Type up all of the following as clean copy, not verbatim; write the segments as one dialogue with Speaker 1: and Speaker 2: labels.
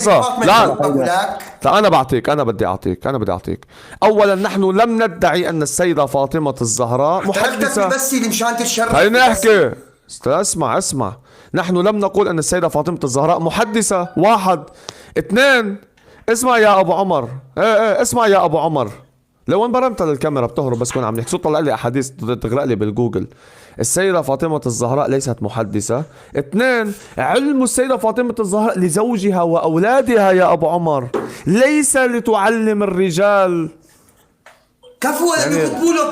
Speaker 1: لحظة
Speaker 2: لا
Speaker 1: لا،
Speaker 2: أنا بعطيك، أنا بدي أعطيك. أولا نحن لم ندعي أن السيدة فاطمة الزهراء محدثة.
Speaker 1: بس اللي مشان تتشرف.
Speaker 2: خليني أحكي. اسمع. نحن لم نقول أن السيدة فاطمة الزهراء محدثة. واحد. اثنين. اسمع يا أبو عمر. اسمع يا أبو عمر. لو انبرمت للكاميرا بتهرب بس كون عم نحكي طلع لي أحاديث تغرق لي بالجوجل. السيدة فاطمة الزهراء ليست محدثة. اثنين. علم السيدة فاطمة الزهراء لزوجها وأولادها يا أبو عمر، ليس لتعلم الرجال.
Speaker 1: كفو
Speaker 2: يعني
Speaker 1: يكتبوا له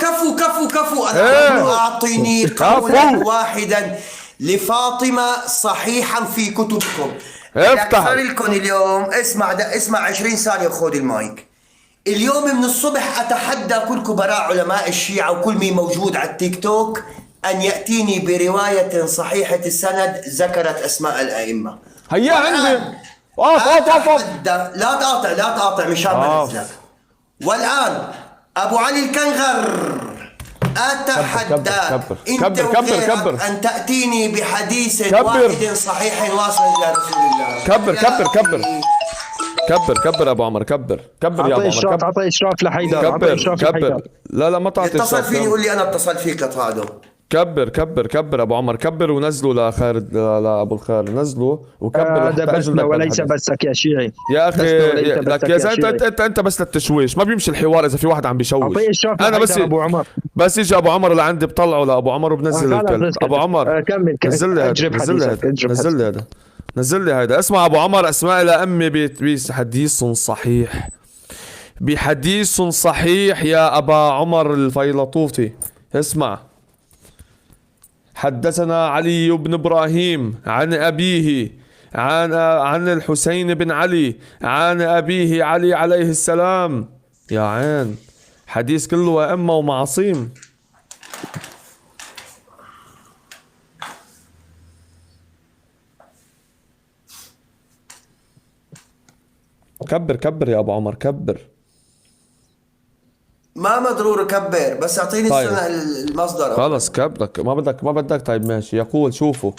Speaker 1: كفو.
Speaker 2: ايه
Speaker 1: اعطيني قولا واحدا لفاطمة صحيحا في كتبكم.
Speaker 2: افتح.
Speaker 1: صار لكم اليوم اسمع 20 ثانية خذ المايك. اليوم من الصبح اتحدى كل كبراء علماء الشيعة وكل مين موجود على التيك توك ان يأتيني برواية صحيحة السند ذكرت اسماء الائمة.
Speaker 2: هيا عندي. اوف.
Speaker 1: لا تقاطع مشان ما نزلك. والآن أبو علي الكنغر أتحداك أنت وغيرك أن تأتيني بحديث واحد صحيح واصل إلى رسول الله.
Speaker 2: كبر ابو عمر. كبر يا ابو عمر.
Speaker 3: اعطي اشراف لحيدر.
Speaker 2: كبر. لا ما تعطي
Speaker 1: اتصل فيني يقول لي انا اتصل فيك لطادو.
Speaker 2: كبر ابو عمر. كبر ونزلوا لخالد لابو الخير. نزلوا وكبر.
Speaker 3: هذا بسنا وليس بسك يا شيعي
Speaker 2: يا اخي. لك يا زلمه انت بس للتشويش. ما بيمشي الحوار اذا في واحد عم بيشوش.
Speaker 3: انا
Speaker 2: ابو عمر بس يجي ابو عمر لعندي بطلعه لابو عمر وبنزل الكلب. ابو عمر
Speaker 3: كمل.
Speaker 2: نزل لي هذا. اسمع ابو عمر. اسماء لامي بحديث صحيح. بحديث صحيح يا ابا عمر الفيلطوفي. اسمع. حدثنا علي بن ابراهيم عن ابيه عن الحسين بن علي عن ابيه علي عليه السلام. يا عين. حديث كله ائمه ومعاصيم. كبر يا ابو عمر. كبر.
Speaker 1: ما ضروري كبر بس اعطيني
Speaker 2: طيب.
Speaker 1: المصدر.
Speaker 2: خلص كبرك. ما بدك. طيب ماشي. يقول شوفوا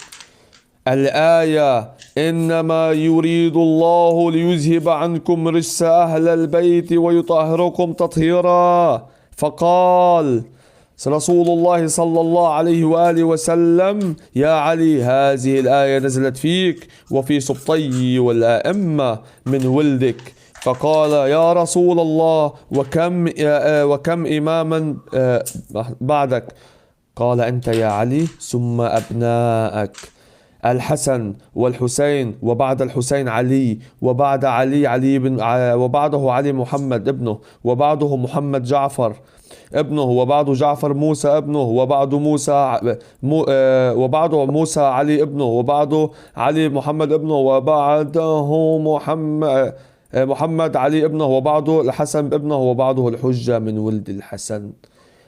Speaker 2: الآية: إنما يريد الله ليذهب عنكم رجس أهل البيت ويطهركم تطهيرا. فقال رسول الله صلى الله عليه وآله وسلم: يا علي، هذه الآية نزلت فيك وفي سبطي والأئمة من ولدك. فقال: يا رسول الله، وكم إماما بعدك؟ قال: أنت يا علي ثم أبناءك الحسن والحسين، وبعد الحسين علي، وبعد علي بن وبعده علي محمد ابنه، وبعده محمد جعفر ابنه، وبعده جعفر موسى ابنه، وبعده وبعده موسى علي ابنه، وبعده علي محمد ابنه، وبعده محمد علي ابنه، وبعده الحسن ابنه، وبعده الحجة من ولد الحسن.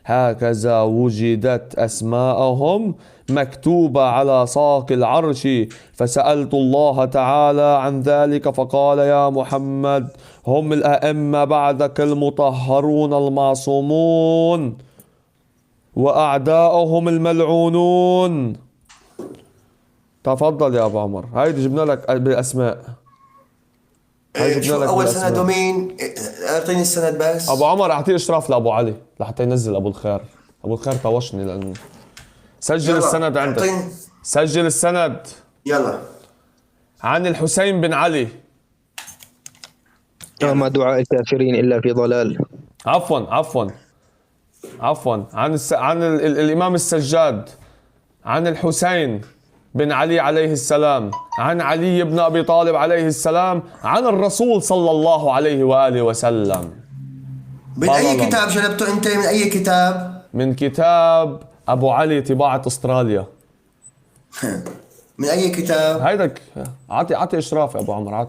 Speaker 2: هكذا وجدت أسماءهم مكتوبة على ساق العرش. فسألت الله تعالى عن ذلك فقال: يا محمد، هم الأئمة بعدك المطهرون المعصومون وأعداؤهم الملعونون. تفضل يا أبو عمر. هيدي جبنا لك بالأسماء.
Speaker 1: شو أول سند ومين؟ أعطيني السند بس.
Speaker 2: أبو عمر أعطيه إشراف لأبو علي لحتى ينزل أبو الخير. أبو الخير طوشني لأنه سجل السند عندك. سجل السند.
Speaker 1: يلا.
Speaker 2: عن الحسين بن علي.
Speaker 3: وما دعاء الكافرين إلا في ضلال.
Speaker 2: عفوا. عن الإمام السجاد. عن الحسين بن علي عليه السلام. عن علي بن أبي طالب عليه السلام. عن الرسول صلى الله عليه وآله وسلم.
Speaker 1: من أي كتاب جلبته أنت؟ من أي كتاب؟
Speaker 2: من كتاب أبو علي طباعة أستراليا.
Speaker 1: من أي كتاب؟
Speaker 2: هيدك. عطي إشراف يا أبو عمر.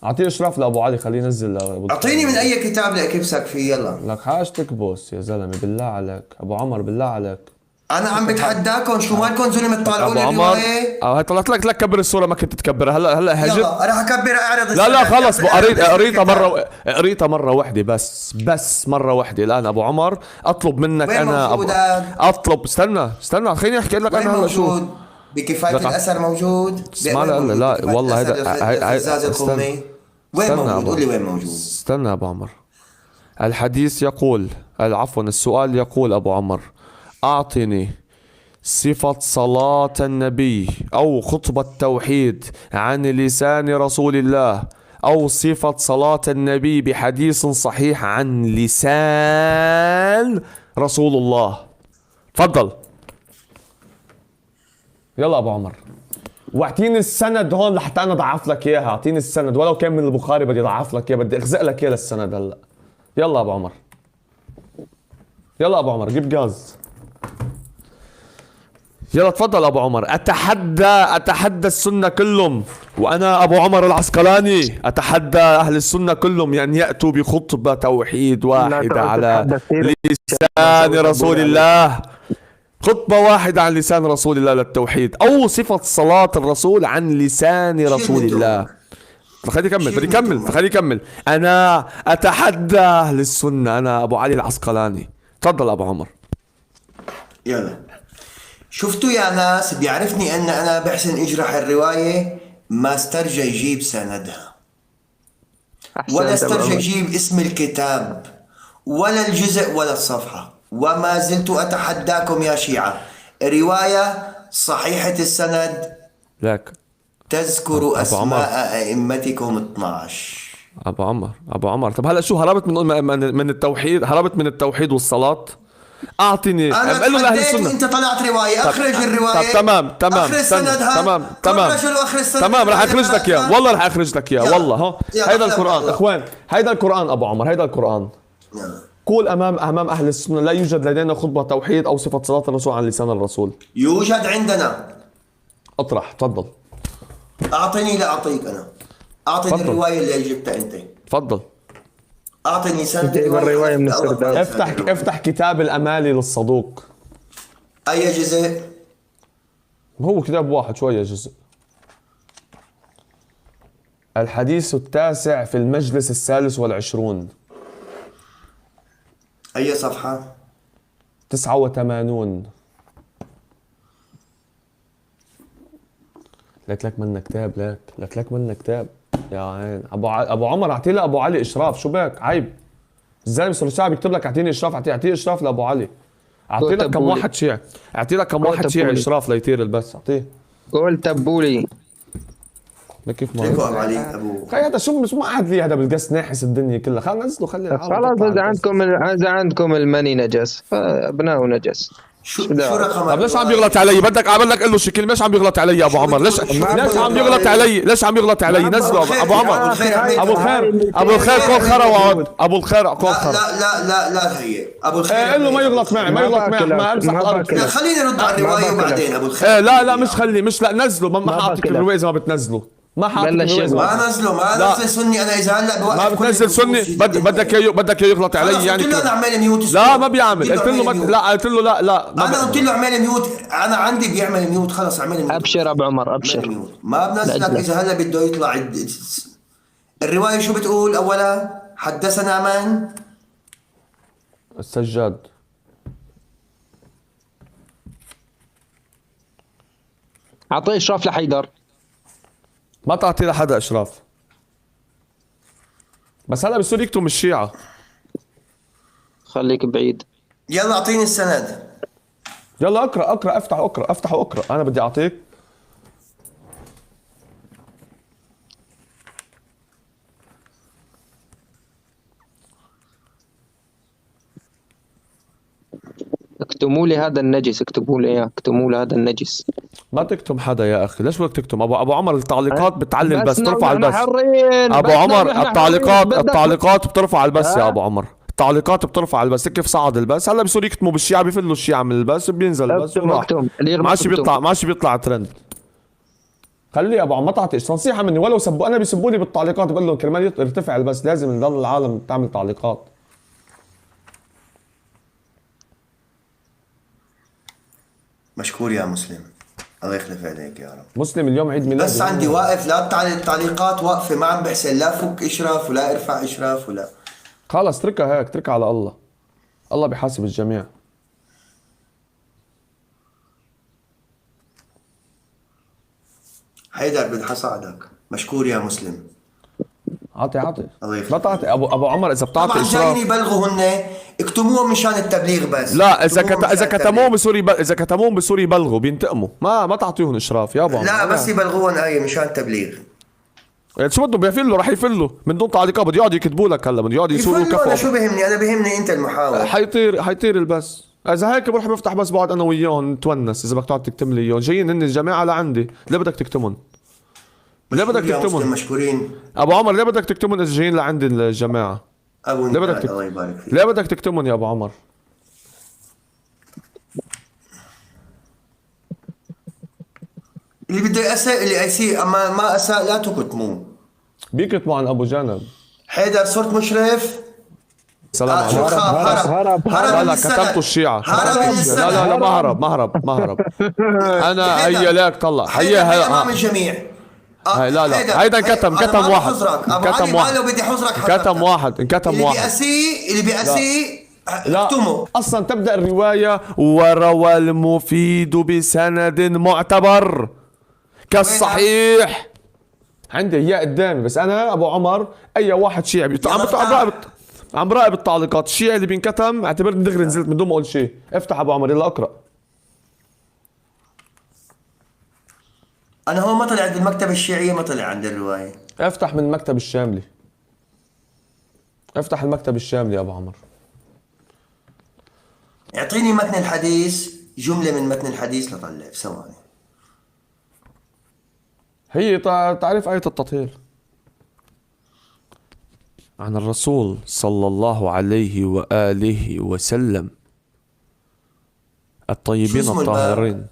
Speaker 2: أعطيه إشراف لأبو علي. خليه ينزل.
Speaker 1: أعطيني من أي كتاب لأكبسك فيه. يلا.
Speaker 2: لك حاجتك بوس يا زلمة. بالله عليك أبو عمر، بالله عليك.
Speaker 1: أنا عم بتحداكم. شو مالكم زلمة تطالعوا لي الرواية؟
Speaker 2: هاي طلعت لك كبر الصورة ما كنت تكبرها. هلا هجر.
Speaker 1: يلا أنا هكبر. أعرض.
Speaker 2: لا خلص. قريتها مرة واحدة بس مرة واحدة. الآن أبو عمر أطلب منك. أنا استنى خليني أحكي لك. أنا هلا شو
Speaker 1: بكفاية
Speaker 2: لك-
Speaker 1: الأثر موجود؟
Speaker 2: اسمع لا لا
Speaker 1: بكفاية
Speaker 2: والله
Speaker 1: الأثر
Speaker 2: هيدا
Speaker 1: الفزاز القمي وين
Speaker 2: استنى
Speaker 1: موجود؟
Speaker 2: أبو.
Speaker 1: قول لي وين موجود.
Speaker 2: استنى يا ابو عمر. الحديث يقول، عفوا السؤال يقول ابو عمر: اعطني صفة صلاة النبي او خطبة توحيد عن لسان رسول الله، او صفة صلاة النبي بحديث صحيح عن لسان رسول الله. تفضل. يلا ابو عمر، واعطيني السند هون لحتى انا ضعف لك اياها. اعطيني السند ولو كان من البخاري، بدي ضعف لك اياه، بدي اخزق لك اياه للسند هلا. يلا ابو عمر، يلا ابو عمر جيب غاز. يلا تفضل ابو عمر. اتحدى السنه كلهم، وانا ابو عمر العسقلاني اتحدى اهل السنه كلهم ان ياتوا بخطبه توحيد واحده على لسان رسول الله. خطبة واحدة عن لسان رسول الله للتوحيد، أو صفة صلاة الرسول عن لسان رسول الله. خليني أكمل، بدي أكمل، خليني أكمل. أنا أتحدى أهل السنة، أنا أبو علي العسقلاني. تفضل أبو عمر.
Speaker 1: يلا، شفتوا يا ناس بيعرفني أن أنا بحسن أجرح الرواية، ما استرجى يجيب سندها ولا استرجى يجيب اسم الكتاب ولا الجزء ولا الصفحة، وما زلت أتحداكم يا شيعة. رواية صحيحة السند
Speaker 2: لك
Speaker 1: تذكر أسماء أئمتكم 12.
Speaker 2: أبو عمر طب هلا شو هربت من التوحيد؟ هربت من التوحيد والصلاة؟ أعطني.
Speaker 1: أنا
Speaker 2: قل له لأهل
Speaker 1: تحديت
Speaker 2: السنة.
Speaker 1: أنت طلعت رواية، أخرج الرواية.
Speaker 2: طب تمام
Speaker 1: أخرج سندها.
Speaker 2: تمام
Speaker 1: أخرج السند.
Speaker 2: تمام رح أخرج لك إياه، والله رح أخرج لك إياه، والله. ها هيدا
Speaker 1: يلا.
Speaker 2: القرآن إخوان، هيدا القرآن أبو عمر، هيدا القرآن. قول أمام أهل السنة: لا يوجد لدينا خطبة توحيد أو صفة صلاة الرسول عن لسان الرسول.
Speaker 1: يوجد عندنا.
Speaker 2: اطرح. تفضل.
Speaker 1: أعطني لأعطيك أنا. أعطني
Speaker 2: تفضل.
Speaker 1: الرواية اللي جبتها أنت.
Speaker 2: تفضل.
Speaker 1: أعطني سند
Speaker 3: جايب الرواية من
Speaker 1: الله
Speaker 3: السرداب.
Speaker 2: افتح كتاب الأمالي للصدوق.
Speaker 1: أي جزء؟
Speaker 2: هو كتاب واحد شوية جزء. الحديث 9 في المجلس 23.
Speaker 1: أي صفحة؟
Speaker 2: 89. لك منا كتاب، لك منا كتاب يا عين. ابو عمر اعطي له ابو علي اشراف، شو بك؟ عيب. الزلمه صار الشعب يكتب لك اعطيني اشراف، اعطيه اشراف لابو علي. اعطي لك كم واحد شيعي، اعطي لك كم واحد شيعي اشراف ليطير البث، اعطيه.
Speaker 3: قول تبولي.
Speaker 2: كيف ما
Speaker 1: ليكو أبو علي أبو
Speaker 2: خي هذا شو ما قعد لي هذا بالقص ناحس الدنيا كلها. خلينا ننزله، خلي
Speaker 3: خلاص اذا عندكم المني نجس فابنائه نجس.
Speaker 1: شو رقم؟
Speaker 2: طب ليش عم يغلط علي؟ بدك اعمل لك قل له شكل. ليش عم يغلط علي يا ابو عمر؟ ليش عم يغلط علي؟ ليش عم يغلط علي؟ نزله ابو عمر. ابو الخير كون خرا وعود. ابو الخير كون خرا.
Speaker 1: لا هي ابو الخير.
Speaker 2: قل له ما يغلط معي، ما امسح الارض.
Speaker 1: خليني نرد على الروايه وبعدين ابو الخير.
Speaker 2: لا مش خلي، مش لا نزله. ما حاعطيك الروايه اذا ما بتنزله. ما حاعطيك الروايه إذا
Speaker 1: ما نزله. ما نزل سني انا اذا هلا
Speaker 2: ما بتنزل سني. بدك يغلط علي يعني.
Speaker 1: قلت له انا اعمل ميوت.
Speaker 2: لا ما بيعمل. قلت له لا قلت له لا
Speaker 1: انا قلت له اعمل ميوت. انا عندي بيعمل ميوت. خلص اعمل ميوت.
Speaker 3: ابشر ابو عمر ابشر.
Speaker 1: ما بنزلك اذا هلا بده يطلع. الروايه شو بتقول اولا؟ حدثنا من؟
Speaker 2: السجاد.
Speaker 3: اعطيه اشراف لحيدر.
Speaker 2: ما تعطي لحدا اشراف، بس هلا بصير يكتم الشيعة.
Speaker 3: خليك بعيد.
Speaker 1: يلا اعطيني السند.
Speaker 2: يلا اقرا افتح واقرا. انا بدي اعطيك.
Speaker 3: اكتموا لي هذا النجس، اكتبوا لي اياه، اكتموا لي هذا النجس.
Speaker 2: ما تكتم حدا يا اخي. ليش بدك تكتم؟ ابو عمر التعليقات بتعلل بس ترفع البث. ابو عمر التعليقات بترفع البث يا ابو عمر. التعليقات بترفع البث. كيف صعد البث هلا بصير يكتموا بالشيعة، بيفلوا الشيعة من البث، بينزل البث ما عادش بيطلع ترند. خلي يا ابو عم ما تعطي نصيحه مني. ولو سبوا انا بيسبوني بالتعليقات بقول لهم كرمال يرتفع البث لازم يضل العالم تعمل تعليقات.
Speaker 1: مشكور يا مسلم، الله يخلف عليك يا رب.
Speaker 2: مسلم اليوم عيد ميلاد.
Speaker 1: بس عندي واقف. لا التعليقات واقفه ما عم بحسن. لا فك اشراف ولا ارفع اشراف ولا.
Speaker 2: خلص اتركها هيك، اتركها على الله. الله بيحاسب الجميع.
Speaker 1: حيدر بدي حصعدك، مشكور يا مسلم.
Speaker 2: عطي
Speaker 1: الله يخليك.
Speaker 2: لا تعطي ابو عمر، اذا بتعطي
Speaker 1: طبعا
Speaker 2: اشراف.
Speaker 1: جايين يبلغوا هن، اكتموهم مشان التبليغ بس.
Speaker 2: لا اذا
Speaker 1: اكتموهم
Speaker 2: اذا
Speaker 1: مشان
Speaker 2: كتموهم
Speaker 1: التبليغ.
Speaker 2: بسوري اذا كتموهم بسوري يبلغوا بينتقموا، ما تعطيهم اشراف يا ابو عمر.
Speaker 1: لا بس يبلغوهم آية مشان التبليغ.
Speaker 2: يعني شو بدهم بيفلوا، رح يفلوا من دون تعليقات، بده يقعدوا يكتبوا لك هلا، بده يقعدوا يسوقوا
Speaker 1: يفلوا، انا شو
Speaker 2: كفوا.
Speaker 1: بهمني، انا بهمني انت المحاور.
Speaker 2: حيطير البث. اذا هيك بروح بفتح بس بقعد انا وياهم نتونس، اذا بدك تقعد تكتم لي اياهم، جايين هن الجماعه لعندي، ليه بدك تكتمهم؟ ليه بدك
Speaker 1: مشكور يا مسلم،
Speaker 2: تكتمهم؟
Speaker 1: مشكورين.
Speaker 2: ابو عمر ليه بدك تكتمهم اذا جايين لعندي الجماعه؟
Speaker 1: ابو
Speaker 2: ليه بدك
Speaker 1: نهاد الله يبارك فيك.
Speaker 2: ليه بدك تكتمهم يا ابو عمر؟
Speaker 1: اللي بده اساء اللي اسيء، اما ما اساء لا تكتموه.
Speaker 2: بيكتموا عن ابو جنب.
Speaker 1: حيدر صرت مشرف.
Speaker 2: سلام عليكم.
Speaker 1: شو خاف؟ هرب
Speaker 2: لا لا
Speaker 1: من
Speaker 2: كتمتوا الشيعة.
Speaker 1: هرب من السنة.
Speaker 2: لا ما هرب. انا
Speaker 1: حيدر.
Speaker 2: هي لك طلع
Speaker 1: حيدر
Speaker 2: هي
Speaker 1: هي امام
Speaker 2: هي
Speaker 1: الجميع.
Speaker 2: هاي لا
Speaker 1: حيدر،
Speaker 2: هيدا انكتم
Speaker 1: أنا ما
Speaker 2: واحد.
Speaker 1: بحظرك. ابو
Speaker 2: انكتم
Speaker 1: علي
Speaker 2: واحد.
Speaker 1: ما لو بدي حظرك
Speaker 2: انكتم واحد.
Speaker 1: اللي بيأسيه اكتمه.
Speaker 2: اصلا تبدا الروايه وروى المفيد بسند معتبر كالصحيح. عندي اياه قدامي، بس انا ابو عمر اي واحد شيعي عم راقب التعليقات، الشيعي اللي بينكتم اعتبرني دغري نزلت من دون ما اقول شيء. افتح ابو عمر يلا اقرا.
Speaker 1: انا هو ما طلع عند المكتبة الشيعية، ما طلع عند الرواية.
Speaker 2: افتح من المكتب الشاملي. افتح المكتب الشاملي يا ابو عمر.
Speaker 1: اعطيني متن الحديث، جملة من متن الحديث لطلع ثواني.
Speaker 2: هي تعرف آية التطهير عن الرسول صلى الله عليه وآله وسلم
Speaker 1: شو
Speaker 2: الطيبين
Speaker 1: اسمه
Speaker 2: الطاهرين.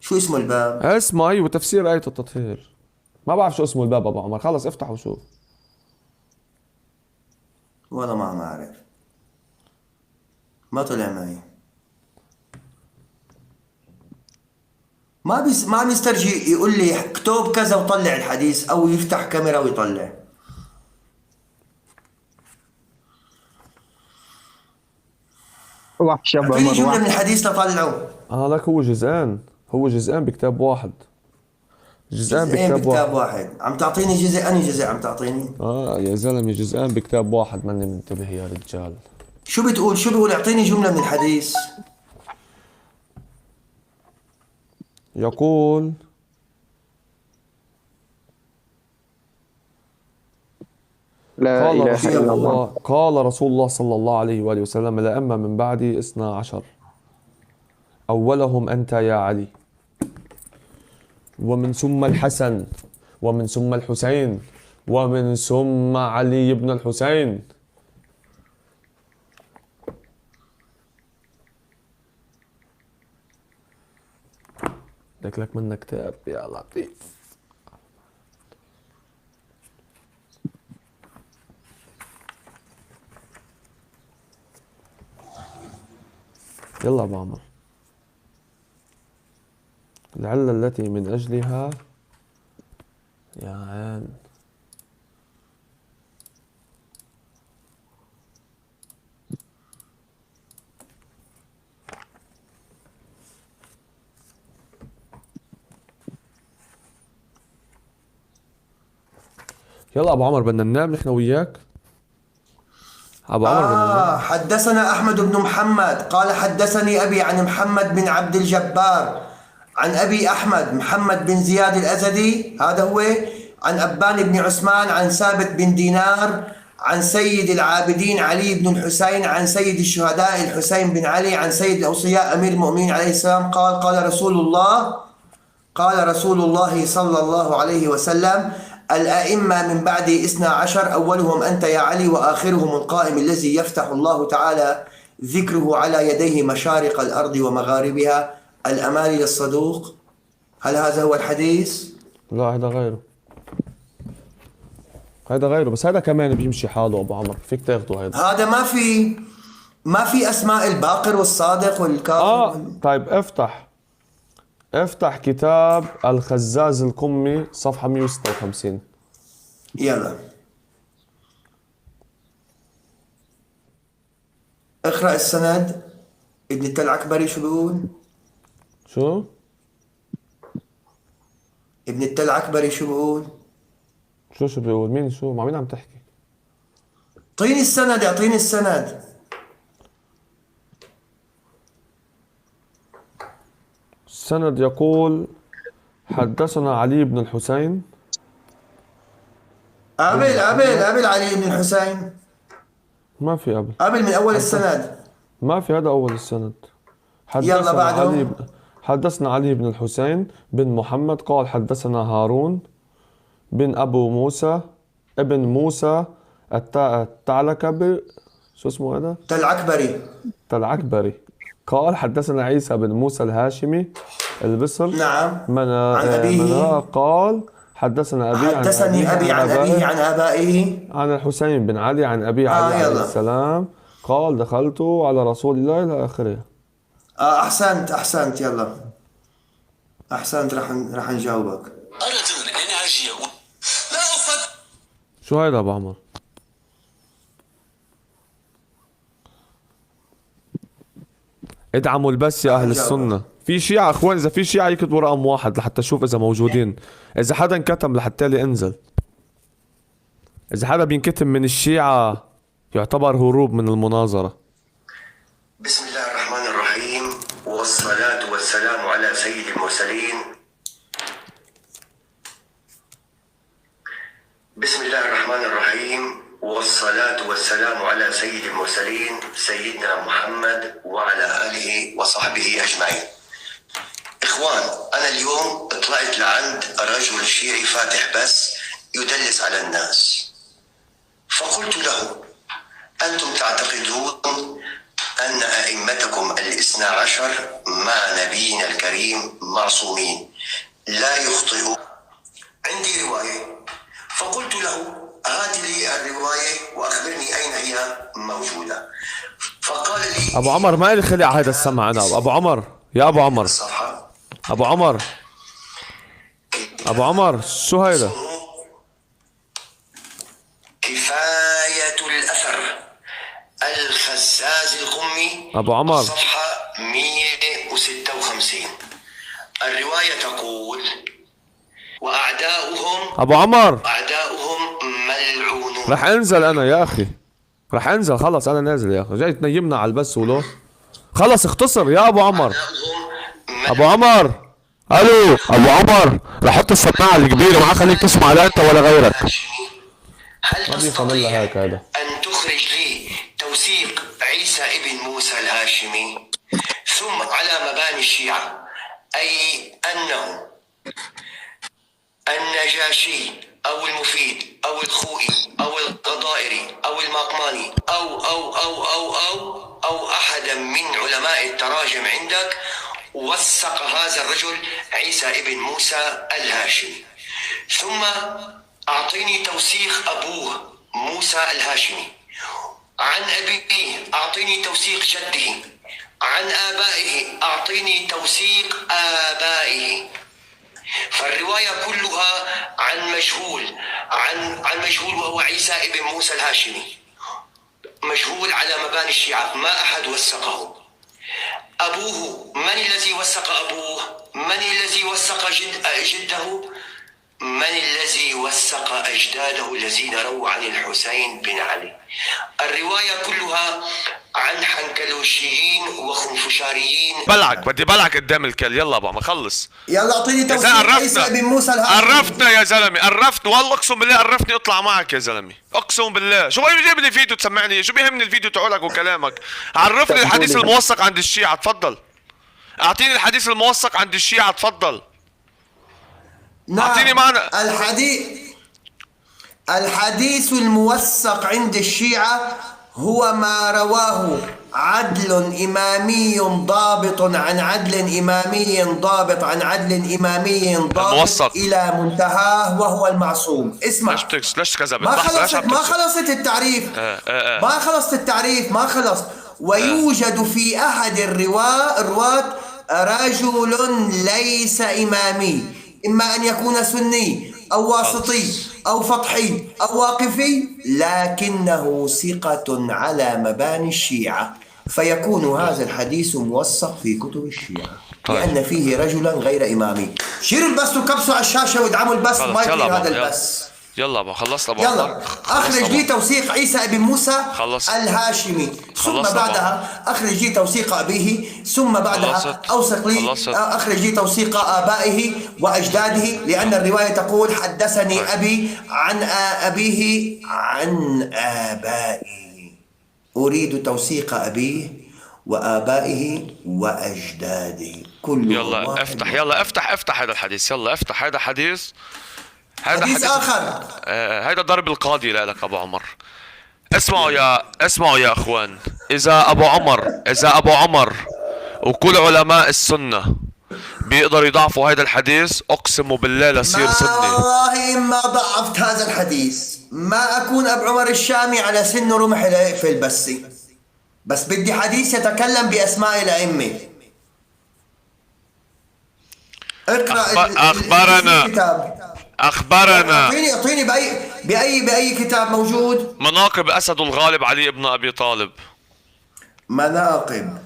Speaker 1: شو اسمه الباب؟
Speaker 2: اسمع ايوه تفسير آية التطهير. ما بعرف شو اسمه الباب ابو عمر، خلص افتح وشوف.
Speaker 1: والله ما اعرف، ما طلع معي. ما عم يسترجي يقول لي اكتب كذا وطلع الحديث، او يفتح كاميرا ويطلع.
Speaker 3: وحش ابو
Speaker 1: اعطيني
Speaker 3: عمر
Speaker 1: جملة
Speaker 3: وحش.
Speaker 1: من الحديث لطلعه.
Speaker 2: لك هو جزئان بكتاب واحد. جزئان
Speaker 1: جزئين
Speaker 2: بكتاب
Speaker 1: بكتاب
Speaker 2: واحد.
Speaker 1: واحد. عم تعطيني جزء، انهي جزء عم تعطيني؟
Speaker 2: يا زلمه جزئان بكتاب واحد، ماني منتبه يا رجال.
Speaker 1: شو بتقول اعطيني جملة من الحديث.
Speaker 2: يقول
Speaker 3: لا اله الا الله.
Speaker 2: قال رسول الله صلى الله عليه وآله وسلم: لأما من بعدي 12 أولهم أنت يا علي، ومن ثم الحسن، ومن ثم الحسين، ومن ثم علي بن الحسين. لك منك كتاب يا لطيف. يلا أبو عمر. العلة التي من أجلها يا عين يلا أبو عمر بدنا ننام نحن وياك. أبو عمر بدنا ننام.
Speaker 1: حدثنا أحمد بن محمد قال حدثني أبي عن محمد بن عبد الجبار عن أبي أحمد محمد بن زياد الأزدي، هذا هو، عن أبان بن عثمان عن ثابت بن دينار عن سيد العابدين علي بن الحسين عن سيد الشهداء الحسين بن علي عن سيد الأوصياء أمير المؤمنين عليه السلام قال قال رسول الله صلى الله عليه وسلم: الأئمة من بعد 12 أولهم أنت يا علي، وآخرهم القائم الذي يفتح الله تعالى ذكره على يديه مشارق الأرض ومغاربها، الأمالي الصدوق. هل هذا هو الحديث؟
Speaker 2: لا هذا غيره. بس هذا كمان بيمشي حاله أبو عمر، فيك تاخده هذا.
Speaker 1: هذا ما في أسماء الباقر والصادق والكاظم.
Speaker 2: طيب افتح كتاب الخزاز القمي صفحة 156.
Speaker 1: يلا اقرأ السند. ابن التل عكبري شو بيقول؟
Speaker 2: شو؟
Speaker 1: ابن التل عكبري شو بقول؟
Speaker 2: شو بيقول؟ مين شو؟ مع مين عم تحكي؟
Speaker 1: اعطيني السند، اعطيني السند.
Speaker 2: السند يقول حدثنا علي بن الحسين.
Speaker 1: قبل علي بن الحسين،
Speaker 2: ما في قبل.
Speaker 1: قبل من اول السند.
Speaker 2: ما في، هذا أول السند.
Speaker 1: يلا بعده.
Speaker 2: حدثنا علي بن الحسين بن محمد قال حدثنا هارون بن أبو موسى ابن موسى الثعلكبي، شو اسمه هذا؟
Speaker 1: تل عكبري.
Speaker 2: العكبري، قال حدثنا عيسى بن موسى الهاشمي البصر
Speaker 1: نعم.
Speaker 2: من
Speaker 1: عن أبيه.
Speaker 2: قال حدثنا أبي عن
Speaker 1: حدثني أبي عن أبيه عن آبائه.
Speaker 2: عن الحسين بن علي عن أبي علي عليه
Speaker 1: يلا.
Speaker 2: السلام قال دخلت على رسول الله إلى آخره.
Speaker 1: أحسنت يلا. أحسنت، رح نجاوبك.
Speaker 4: أردت أن أجي لا أفضل.
Speaker 2: شو هيدا أبو عمر؟ ادعموا البث يا أهل السنة. في شيعة أخوان، إذا في شيعة يكتبوا رقم 1 لحتى أشوف إذا موجودين. إذا حدا انكتم لحتى لي انزل. إذا حدا بينكتم من الشيعة يعتبر هروب من المناظرة.
Speaker 1: بسم الله الرحمن الرحيم، والصلاة والسلام على سيد المرسلين. بسم الله الرحمن الرحيم، والصلاة والسلام على سيد المرسلين سيدنا محمد وعلى آله وصحبه أجمعين. إخوان، أنا اليوم طلعت لعند رجل شيعي فاتح بس يدلس على الناس، فقلت له: أنتم تعتقدون أن أئمتكم الاثنا عشر مع نبينا الكريم معصومين لا يخطئون. عندي رواية، فقلت له: هات لي الرواية وأخبرني أين هي موجودة. فقال لي:
Speaker 2: أبو عمر ما لي خلع هذا السمع أنا. أبو عمر، يا أبو عمر،
Speaker 1: الصفحة.
Speaker 2: أبو عمر، أبو عمر، شو هيدا؟
Speaker 1: كفاية الأثر الفزاز القمي،
Speaker 2: أبو عمر،
Speaker 1: صفحة 156. الرواية تقول: وأعداؤهم
Speaker 2: أبو عمر
Speaker 1: ملعونون.
Speaker 2: رح انزل أنا يا أخي، رح انزل خلص. أنا نازل يا أخي، جاي تنيمنا على البث ولو خلص اختصر يا أبو عمر. أبو عمر، ألو أبو عمر، رح حط السماعة الكبيرة ما خليك تسمع لا أنت ولا غيرك.
Speaker 1: هل
Speaker 2: ما بيفهم
Speaker 1: تستطيع
Speaker 2: إلا هيك هذا.
Speaker 1: أن تخرج لي توثيق عيسى ابن موسى الهاشمي ثم على مباني الشيعة، أي أنه النجاشي أو المفيد أو الخوئي أو الغضائري أو المقماني أو أحدا من علماء التراجم عندك وثق هذا الرجل عيسى ابن موسى الهاشمي، ثم أعطيني توثيق أبوه موسى الهاشمي، عن أبيه أعطيني توثيق جده، عن آبائه أعطيني توثيق آبائه. فالرواية كلها عن مجهول وهو عيسى ابن موسى الهاشمي، مجهول على مباني الشيعة، ما أحد وثقه. أبوه، من الذي وثق أبوه؟ من الذي وثق جده؟ من الذي وثق أجداده الذين رووا عن الحسين بن علي؟ الرواية كلها عن حنكلوشيين وخنفشاريين.
Speaker 2: بدي بلعك قدام الكل. يلا ابو عمر خلص.
Speaker 1: يلا اعطيني توثيق عيسى بن موسى الهاشمي.
Speaker 2: عرفتنا يا زلمه، عرفتني والله، اقسم بالله عرفتني اطلع معك يا زلمه، اقسم بالله. شو بيجيب لي فيديو تسمعني؟ شو بيهمني الفيديو تاعولك وكلامك؟ عرفني الحديث الموثق عند الشيعة، تفضل. اعطيني الحديث الموثق عند الشيعة، تفضل. اعطيني معنى
Speaker 1: الحديث الموثق عند الشيعة هو ما رواه عدل إمامي ضابط عن عدل إمامي ضابط عن عدل إمامي ضابط
Speaker 2: الموثق
Speaker 1: إلى منتهاه وهو المعصوم. اسمع،
Speaker 2: ليش كذبت؟
Speaker 1: ما خلصت التعريف. ما خلصت التعريف، ما خلص. ويوجد في أحد الرواة رجل ليس إمامي، إما أن يكون سني أو واسطي أو فطحي أو واقفي، لكنه ثقة على مباني الشيعة، فيكون هذا الحديث موثق في كتب الشيعة. لأن فيه رجلا غير إمامي. شيلوا البث وكبسوا على الشاشة وادعموا البث،
Speaker 2: خلص،
Speaker 1: ما يصير
Speaker 2: يلا
Speaker 1: هذا
Speaker 2: يلا.
Speaker 1: البث.
Speaker 2: يلا ابو خلصت ابو
Speaker 1: يلا
Speaker 2: عمر.
Speaker 1: اخرج لي توثيق عيسى ابن موسى
Speaker 2: خلص.
Speaker 1: الهاشمي، ثم
Speaker 2: خلصت
Speaker 1: بعدها اخرج لي توثيق ابيه، ثم بعدها
Speaker 2: خلصت.
Speaker 1: اوثق لي
Speaker 2: خلصت.
Speaker 1: اخرج لي توثيق ابائه واجداده، لان الروايه تقول حدثني
Speaker 2: طيب.
Speaker 1: ابي عن ابيه عن ابائه. اريد توثيق ابيه وابائه واجداده كل
Speaker 2: يلا افتح، يلا افتح هذا الحديث، يلا افتح هذا حديث. هذا
Speaker 1: حديث اخر.
Speaker 2: هذا ضرب القاضي لك ابو عمر. اسمعوا يا اخوان، اذا ابو عمر وكل علماء السنة بيقدروا يضعفوا هذا الحديث، اقسم بالله لصير سني.
Speaker 1: والله ما ضعفت هذا الحديث ما اكون ابو عمر الشامي على سن رمح ليقفل بس بدي حديث يتكلم باسماء الائمه. اقرا
Speaker 2: أخبرنا.
Speaker 1: الكتاب.
Speaker 2: اخبرنا
Speaker 1: اعطيني باي كتاب موجود.
Speaker 2: مناقب اسد الغالب علي بن ابي طالب.
Speaker 1: مناقب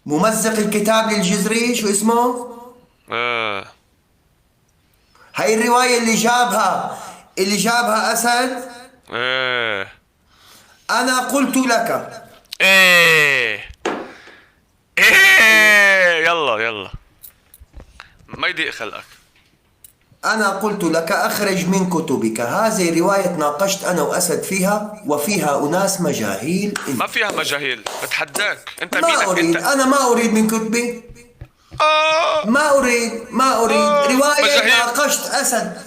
Speaker 1: ممزق الكتاب للجزري، شو اسمه؟ هاي الروايه اللي جابها اسد. انا قلت لك.
Speaker 2: يلا ما يضيق خلقك.
Speaker 1: أنا قلت لك أخرج من كتبك هذه رواية ناقشت أنا وأسد فيها، وفيها أناس مجاهيل.
Speaker 2: ما فيها مجاهيل، بتحداك انت.
Speaker 1: ما
Speaker 2: مينك
Speaker 1: أريد
Speaker 2: انت؟
Speaker 1: أنا ما أريد من كتبي. ما أريد رواية
Speaker 2: مجاهيل.
Speaker 1: ناقشت أسد.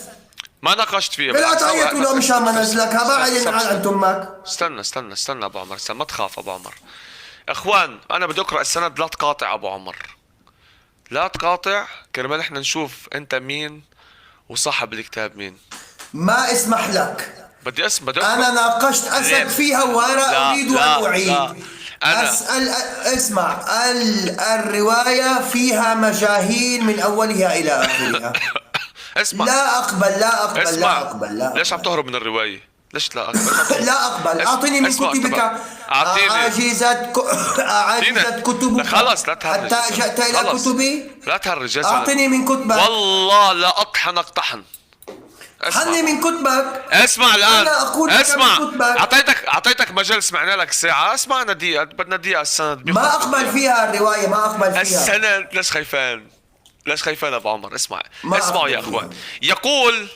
Speaker 2: ما ناقشت فيها.
Speaker 1: بلا تعيط له مشان ما نزلكها بعد عن تمك.
Speaker 2: استنى ابو عمر، ما تخاف ابو عمر. اخوان انا بدي اقرا السند، لا تقاطع ابو عمر، لا تقاطع كرمال احنا نشوف انت مين وصاحب الكتاب مين.
Speaker 1: ما اسمح لك.
Speaker 2: بدي
Speaker 1: أنا ناقشت أسد فيها وأنا أريد أن أعيد.
Speaker 2: أنا
Speaker 1: اسمع الرواية فيها مجاهيل من أولها إلى آخرها.
Speaker 2: اسمع.
Speaker 1: لا أقبل.
Speaker 2: ليش عم تهرب من الرواية؟ ليش لا أقبل؟
Speaker 1: لا أقبل. أعطيني من كتبك. عاجزت كتبك.
Speaker 2: خلص لا تهرج
Speaker 1: حتى جئت إلى كتبي.
Speaker 2: لا تهرج.
Speaker 1: أعطيني من كتبك.
Speaker 2: والله لا أطحنك طحن.
Speaker 1: حني من كتبك.
Speaker 2: اسمع الآن.
Speaker 1: أنا أقول لك
Speaker 2: اسمع.
Speaker 1: من كتبك.
Speaker 2: أعطيتك مجال، سمعنا لك ساعة. اسمعنا دقيقة، بدنا دقيقة. السند
Speaker 1: ما أقبل فيها الرواية، ما أقبل فيها.
Speaker 2: السند. ليش خايفان ابو عمر؟ اسمعوا يا اخوان. يقول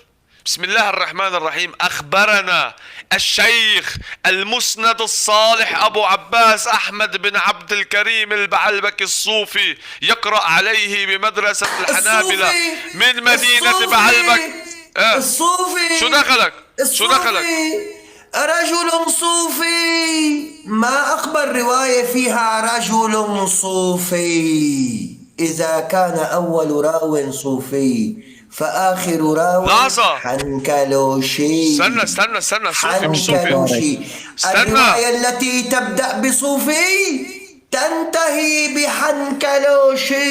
Speaker 2: بسم الله الرحمن الرحيم: اخبرنا الشيخ المسند الصالح ابو عباس احمد بن عبد الكريم البعلبكي الصوفي، يقرأ عليه بمدرسة الحنابلة من مدينة بعلبك.
Speaker 1: الصوفي.
Speaker 2: شو دخلك؟
Speaker 1: رجل صوفي. ما أقبل رواية فيها رجل صوفي. إذا كان أول راو صوفي فآخر راو حنكلوشي.
Speaker 2: استنى صوفي مش
Speaker 1: حنكلوشي.
Speaker 2: استنى.
Speaker 1: الرواية التي تبدأ بصوفي تنتهي بحنكلوشي.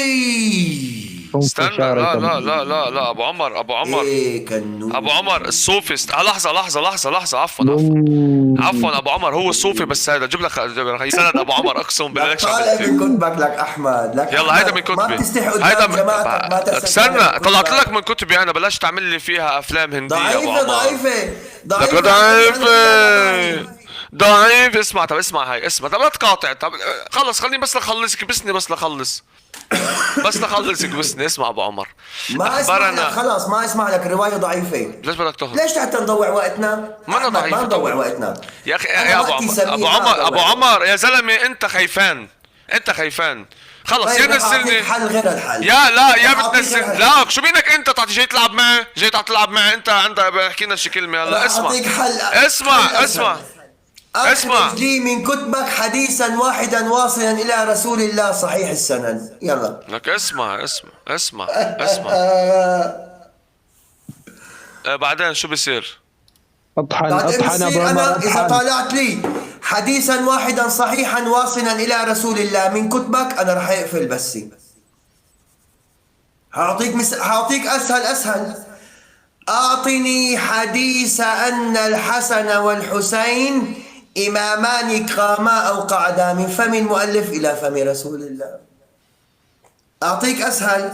Speaker 2: استنى. لا ابو عمر
Speaker 1: إيه كنو.
Speaker 2: ابو عمر الصوفي لحظة عفوا ابو عمر هو الصوفي، بس هذا جيب لك سند ابو عمر، اقسم بالله لك
Speaker 1: طالع من كتبك لك احمد. لك
Speaker 2: يلا هيدا من كتبي.
Speaker 1: ما بتستحي قدام جماعتك. ما
Speaker 2: استنى، طلعت لك من كتبي انا. بلاش تعمل لي فيها افلام هندية ابو عمر. ضعيف. اسمع. طب اسمع لا تقاطع. طب خلص، خليني بس اخلصك بسني. اسمع ابو عمر.
Speaker 1: ما اسمع لك، خلاص ما اسمع لك. رواية ضعيفة.
Speaker 2: ليش بدك تهرب؟
Speaker 1: ليش حتى نضوع وقتنا؟
Speaker 2: ما انا ضعيف.
Speaker 1: ما نضوع وقتنا
Speaker 2: يا اخي يا ابو عمر يا زلمه، انت خايفان. خلص
Speaker 1: طيب
Speaker 2: يا نزلني.
Speaker 1: حل غير الحل.
Speaker 2: يا بتنزل. لا شو بينك انت؟ تعطي جاي تلعب معي انت عندك بحكي لنا شي كلمه. يلا اسمع.
Speaker 1: أخرج لي من كتبك حديثا واحدا واصلا إلى رسول الله صحيح السند. يلا
Speaker 2: لك اسمع. بعدين شو بيصير؟
Speaker 3: اطحن
Speaker 1: أنا إذا طالعت لي حديثا واحدا صحيحا واصلا إلى رسول الله من كتبك أنا رح أقفل بسي. هعطيك أسهل. أعطني حديث أن الحسن والحسين إمامان قاما أو قعدا من فم المؤلف إلى فم رسول الله. أعطيك أسهل.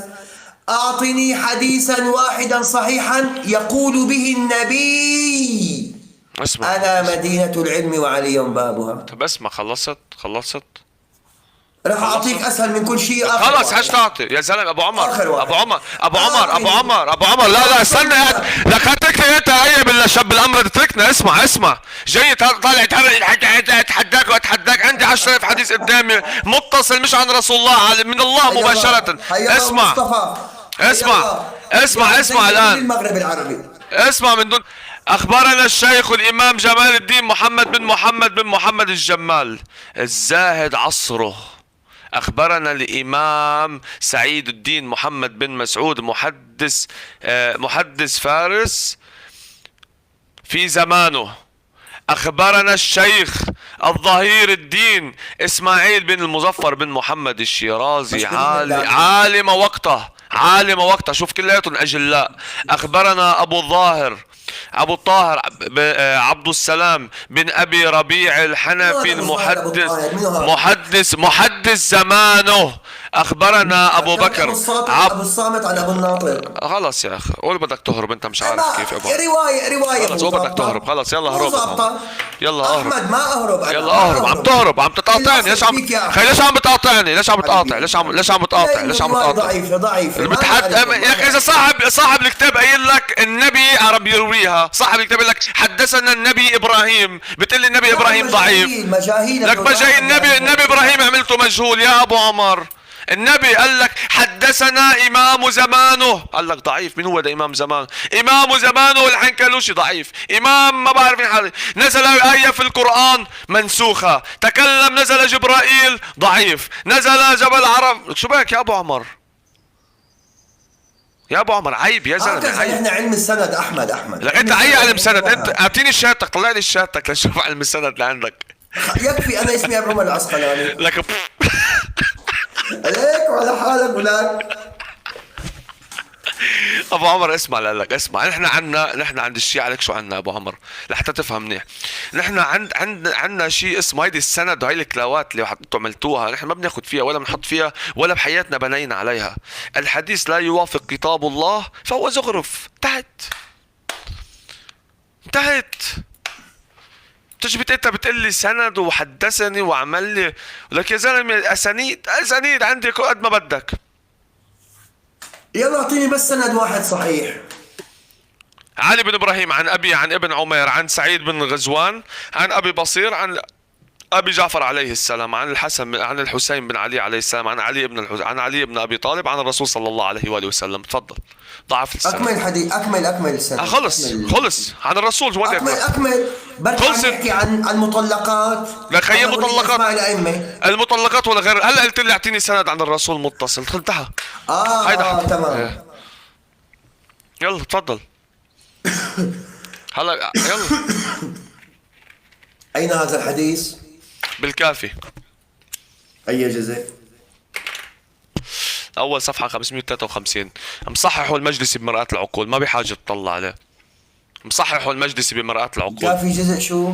Speaker 1: أعطني حديثا واحدا صحيحا يقول به النبي
Speaker 2: اسمع
Speaker 1: أنا مدينة العلم وعلي بابها.
Speaker 2: طب اسمع، خلصت.
Speaker 1: راح أعطيك أسهل من كل شيء. آخر
Speaker 2: خلص
Speaker 1: واحد.
Speaker 2: هاش تعطي يا زلمه. ابو عمر
Speaker 1: آخر واحد.
Speaker 2: ابو عمر لا استنى لك اتركني انت اي بالله شاب الامر تتركنا. اسمع جاي طالع اتحداك عندي 10,000 حديث قدامي متصل مش عن رسول الله من الله مباشره. اسمع الان.
Speaker 1: المغرب العربي.
Speaker 2: اسمع من دون. أخبرنا الشيخ الإمام جمال الدين محمد بن محمد الجمال الزاهد عصره. أخبرنا الإمام سعيد الدين محمد بن مسعود محدث فارس في زمانه. أخبرنا الشيخ الظهير الدين إسماعيل بن المظفر بن محمد الشيرازي عالم وقته شوف كلياتهم أجلاء. أخبرنا أبو الطاهر عبد السلام بن أبي ربيع الحنفي محدث زمانه. أخبرنا أبو بكر
Speaker 1: أبو الصامت عن أبو الناطق.
Speaker 2: خلاص يا أخي قول بدك تهرب أنت مش عارف كيف.
Speaker 1: رواية
Speaker 2: خلص بدك تهرب. خلص يلا هرب. يلا اهرب.
Speaker 1: أحمد ما أهرب.
Speaker 2: يلا اهرب. عم تهرب عم تقاطعني. ليش عم بتقاطعني؟ ليش عم بتقاطع؟
Speaker 1: ضعيف
Speaker 2: يا اخي اذا صاحب الكتاب قايل لك النبي عرب يرويها، صاحب الكتاب يقول لك حدثنا النبي ابراهيم، بتقول لي النبي ابراهيم ضعيف. لك مجاهيل النبي ابراهيم عملته مجهول يا ابو عمر. النبي قال لك حدثنا امام زمانه، قال لك ضعيف. مين هو ده امام زمانه؟ امام زمانه العنكلوشي ضعيف. امام ما بعرف مين حالي. نزل آية في القرآن منسوخة. تكلم نزل جبرائيل ضعيف. نزل جبل عرب. شو بك يا ابو عمر؟ يا ابو عمر عيب يا زلمه عيب.
Speaker 1: احنا علم السند احمد
Speaker 2: لك انت اي علم سند؟ انت اعطيني شهادتك، طلع لي شهادتك لنشوف علم السند اللي عندك.
Speaker 1: يكفي انا اسمي ابو عمر العسقلاني.
Speaker 2: لك
Speaker 1: عليك وعلى حالك ولاك.
Speaker 2: ابو عمر اسمع لك اسمع. نحن عند الشيعة لك شو عنا ابو عمر لحتى تفهم منيح. نحن عندنا شيء اسمه هيدي السند وهي الكلاوات اللي انتم عملتوها. نحن ما بناخذ فيها ولا بنحط فيها ولا بحياتنا بنينا عليها. الحديث لا يوافق كتاب الله فهو زخرف. انتهت. تجي انت بتقول لي سند وحدثني وعمل لي. ولك يا زلمه اسانيد عندي قد ما بدك.
Speaker 1: يلا اعطيني بس سند واحد صحيح.
Speaker 2: علي بن ابراهيم عن ابي عن ابن عمير عن سعيد بن غزوان عن ابي بصير عن ابي جعفر عليه السلام عن الحسين بن علي عليه السلام عن علي بن ابي طالب عن الرسول صلى الله عليه واله وسلم. تفضل ضعف السند.
Speaker 1: اكمل الحديث. اكمل السند.
Speaker 2: خلص عن الرسول. شو بدك؟
Speaker 1: اكمل برجع نحكي عن المطلقات.
Speaker 2: لك هي المطلقات ولا غير. هلا قلت لي اعطيني سند عن الرسول متصل. انتهى.
Speaker 1: تمام.
Speaker 2: يلا تفضل. هلا يلا.
Speaker 1: اين هذا الحديث؟
Speaker 2: بالكافي.
Speaker 1: اي جزء؟
Speaker 2: اول صفحه 553. مصححوا المجلسي بمرآة العقول. ما بحاجه تطلع عليه. مصححوا المجلسي بمرآة العقول.
Speaker 1: كافي جزء شو؟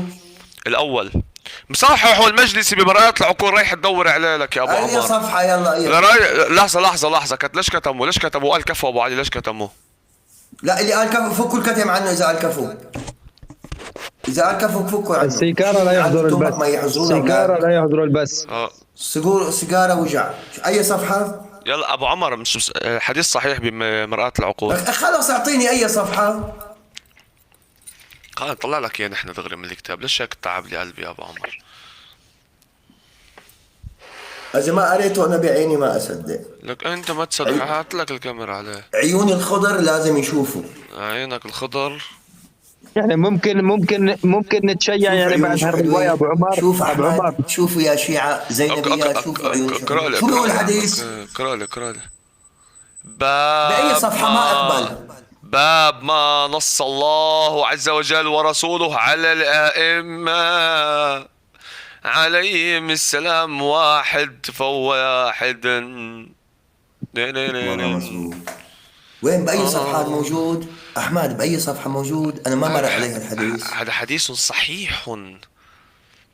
Speaker 2: الاول. مصححوا المجلسي بمرآة العقول. رايح تدور عليه لك يا ابو عمر.
Speaker 1: اي صفحه؟ يلا
Speaker 2: لحظه. ليش كتموا؟ قال كفو ابو علي. ليش كتموه؟
Speaker 1: لا اللي قال كفو فكوا الكتم عنه. اذا قال كفو فكوا عنه.
Speaker 3: السيجارة لا يحضر البث.
Speaker 1: سيجارة وجع. اي صفحة؟
Speaker 2: يلا ابو عمر مش حديث صحيح بمرآة العقول.
Speaker 1: خلص اعطيني اي صفحة.
Speaker 2: قال طلع لك اياه نحن دغري من الكتاب. ليش هيك تعب لي قلبي يا ابو عمر؟
Speaker 1: اذا ما قريته انا بعيني ما اصدق.
Speaker 2: لك انت ما تصدق. هات لك الكاميرا عليه.
Speaker 1: عيوني الخضر لازم يشوفوا.
Speaker 2: عينك الخضر.
Speaker 3: يعني ممكن نتشيع يعني بعد هالرواية يا ابو عمر.
Speaker 1: شوف احمد. شوفوا يا شيعة زينبيات. شوفوا عيون. شو بيقول الحديث؟
Speaker 2: اقرا لي.
Speaker 1: بأي صفحة ما اقبل؟
Speaker 2: باب ما نص الله عز وجل ورسوله على الأئمة عليهم السلام واحد فهو واحد.
Speaker 1: وين بأي صفحة موجود؟ أحمد بأي صفحة موجود؟ أنا ما مر عليها الحديث.
Speaker 2: هذا حديث صحيح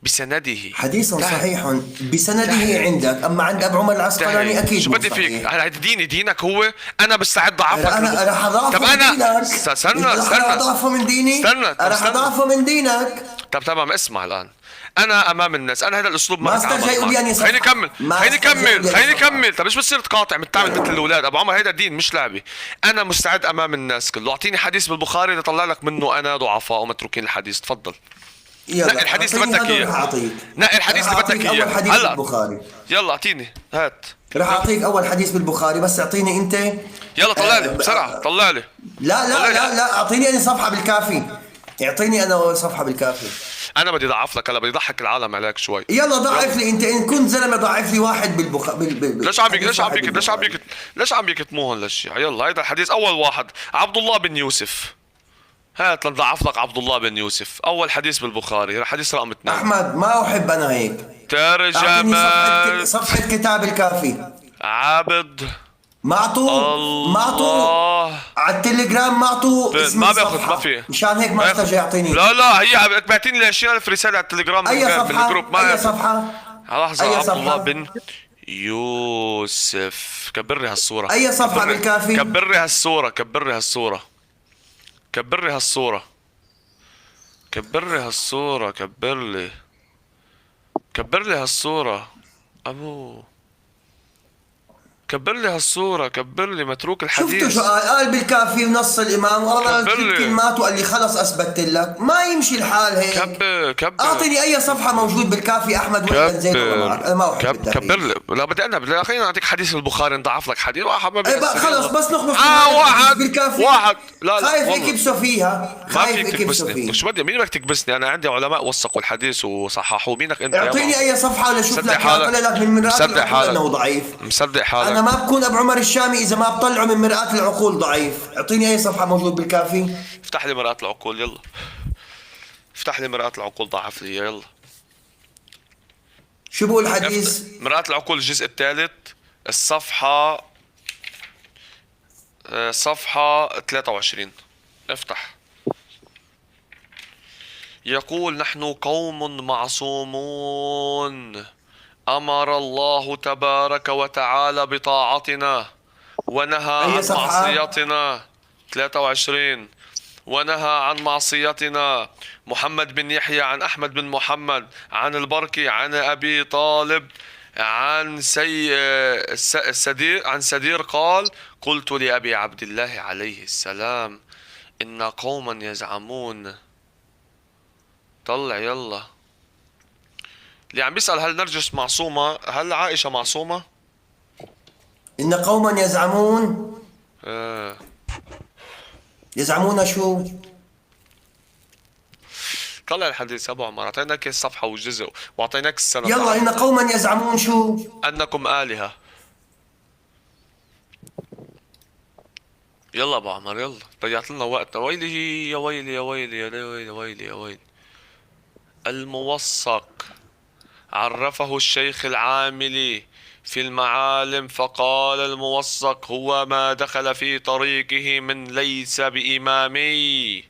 Speaker 2: بسنده.
Speaker 1: حديث
Speaker 2: تعال.
Speaker 1: صحيح بسنده
Speaker 2: تعال.
Speaker 1: عندك، اما عند ابو عمر العسقلاني
Speaker 2: تعال.
Speaker 1: اكيد
Speaker 2: شو
Speaker 1: مو
Speaker 2: بدي فيك؟
Speaker 1: صحيح.
Speaker 2: هلا ديني دينك هو. انا مستعد ضعف لك
Speaker 1: انا راح اضعفه
Speaker 2: طب
Speaker 1: من
Speaker 2: انا
Speaker 1: دينك.
Speaker 2: استنى
Speaker 1: راح اضعفه من ديني.
Speaker 2: استنى. طب
Speaker 1: راح
Speaker 2: استنى.
Speaker 1: اضعفه من دينك.
Speaker 2: طب تمام، اسمع الان. انا امام الناس، انا هذا الاسلوب
Speaker 1: ما
Speaker 2: ما
Speaker 1: استرجع
Speaker 2: بتعامل
Speaker 1: يقول لي أني
Speaker 2: معك. خليني
Speaker 1: صفحة.
Speaker 2: اكمل
Speaker 1: ما
Speaker 2: خليني
Speaker 1: استرجع يقول
Speaker 2: اكمل
Speaker 1: لي
Speaker 2: خليني
Speaker 1: أني صفحة.
Speaker 2: اكمل. طب ايش بتصير تقاطع بتعمل مثل الاولاد؟ ابو عمر هيدا دين مش لعبه. انا مستعد امام الناس كله. اعطيني حديث بالبخاري لطلع لك منه انا ضعفاء ومتروكين الحديث. تفضل.
Speaker 1: يلا
Speaker 2: نقي الحديث اللي
Speaker 1: أعطيني
Speaker 2: بدك
Speaker 1: هذا
Speaker 2: اياه.
Speaker 1: راح اعطيك.
Speaker 2: نقي الحديث
Speaker 1: راح
Speaker 2: اللي بدك
Speaker 1: أعطيك اول
Speaker 2: اياه
Speaker 1: حديث
Speaker 2: هلا.
Speaker 1: بالبخاري.
Speaker 2: يلا اعطيني، هات.
Speaker 1: راح اعطيك اول حديث بالبخاري، بس اعطيني انت.
Speaker 2: يلا طلع لي بسرعه، طلع لي.
Speaker 1: لا لا
Speaker 2: طلع لي.
Speaker 1: لا لا، اعطيني انا صفحه بالكافي. اعطيني انا صفحه بالكافي.
Speaker 2: انا بدي ضعف لك هلا، بدي ضحك العالم عليك شوي.
Speaker 1: يلا ضعف لي انت، ان كنت زلمه ضعف لي واحد
Speaker 2: ليش عم ليش عم يكتموهم للشيعة؟ يلا هيدا الحديث. اول واحد عبد الله بن يوسف. هات لنضعف لك عبد الله بن يوسف. اول حديث بالبخاري، حديث رقم 2.
Speaker 1: احمد ما احب انا هيك. اعطيني
Speaker 2: ترجمة
Speaker 1: صفحه كتاب الكافي.
Speaker 2: عبد
Speaker 1: معطوا على التليجرام، معطوا اسم
Speaker 2: ما باخذ،
Speaker 1: الصفحة.
Speaker 2: ما في.
Speaker 1: مشان هيك ما استرجع يعطيني.
Speaker 2: لا هي بعتيني لي 20,000 رسالة على التليجرام
Speaker 1: اي
Speaker 2: من
Speaker 1: صفحه؟
Speaker 2: الجروب. ما
Speaker 1: اي صفحه؟
Speaker 2: لحظة.
Speaker 1: أي
Speaker 2: عبد الله
Speaker 1: صفحة؟
Speaker 2: بن يوسف. كبر لي هالصورة.
Speaker 1: اي صفحه بالكافي؟
Speaker 2: كبر لي هالصورة. كبر لي هالصورة. كبر لي هالصورة. كبر لي هالصورة. كبر لي. كبر لي هالصورة. أبو كبر لي هالصورة. كبر لي متروك الحديث.
Speaker 1: شفتوا شو قال بالكافي ونص الامام، والله قال
Speaker 2: كبر
Speaker 1: ثلاث
Speaker 2: لي.
Speaker 1: كلمات وقال لي خلص اثبتت لك. ما يمشي الحال هيك.
Speaker 2: كبر.
Speaker 1: اعطيني اي صفحه موجود بالكافي احمد، وين بنزيت والله معك. انا ما احب التهريج.
Speaker 2: كبر لي. لا بدي انا خليني اعطيك حديث البخاري نضعف لك حديث واحد. ما
Speaker 1: ايه بقى خلص، بس نخلص
Speaker 2: واحد
Speaker 1: بالكافي.
Speaker 2: واحد. لا
Speaker 1: خايف
Speaker 2: والله.
Speaker 1: يكبسوا فيها.
Speaker 2: ما
Speaker 1: خايف
Speaker 2: فيك
Speaker 1: يكبسوا
Speaker 2: تكبسني.
Speaker 1: فيها.
Speaker 2: شو بدي؟ مين بدك تكبسني؟ انا عندي علماء وثقوا الحديث وصححوه. مينك انت؟
Speaker 1: اعطيني اي صفحه لشوف
Speaker 2: مصدق
Speaker 1: لك،
Speaker 2: حالك.
Speaker 1: طلع لك من مرآة
Speaker 2: مصدق
Speaker 1: العقول
Speaker 2: حالك.
Speaker 1: انه ضعيف.
Speaker 2: مصدق حالك.
Speaker 1: انا ما بكون ابو عمر الشامي اذا ما بطلعه من مرآة العقول ضعيف. اعطيني اي صفحه موجود بالكافي.
Speaker 2: افتح لي مرآة العقول يلا. افتح لي مرآة العقول ضعف لي يلا.
Speaker 1: شو بقول الحديث؟
Speaker 2: مرآة العقول الجزء الثالث، الصفحة صفحة 23. افتح. يقول: نحن قوم معصومون أمر الله تبارك وتعالى بطاعتنا ونهى
Speaker 1: أي
Speaker 2: عن
Speaker 1: صفحة؟
Speaker 2: معصيتنا. 23. ونهى عن معصيتنا. محمد بن يحيى عن أحمد بن محمد عن البركي عن أبي طالب عن سدير قال: قلت لأبي عبد الله عليه السلام: إن قوما يزعمون. طلع يلا. اللي عم بيسأل هل نرجس معصومة؟ هل عائشة معصومة؟
Speaker 1: ان قوما يزعمون. يزعمون شو؟
Speaker 2: طلع الحديث ابو عمر. اعطيناك الصفحة والجزء واعطيناك السنة.
Speaker 1: يلا ان قوما يزعمون شو؟
Speaker 2: انكم آلهة. يلا ابو عمر يلا، ضيعت لنا وقتنا. ويلي يا ويلي يا ويلي يا ويلي يا ويلي يا ويلي. الموثق عرفه الشيخ العاملي في المعالم، فقال: الموثق هو ما دخل في طريقه من ليس بإمامي.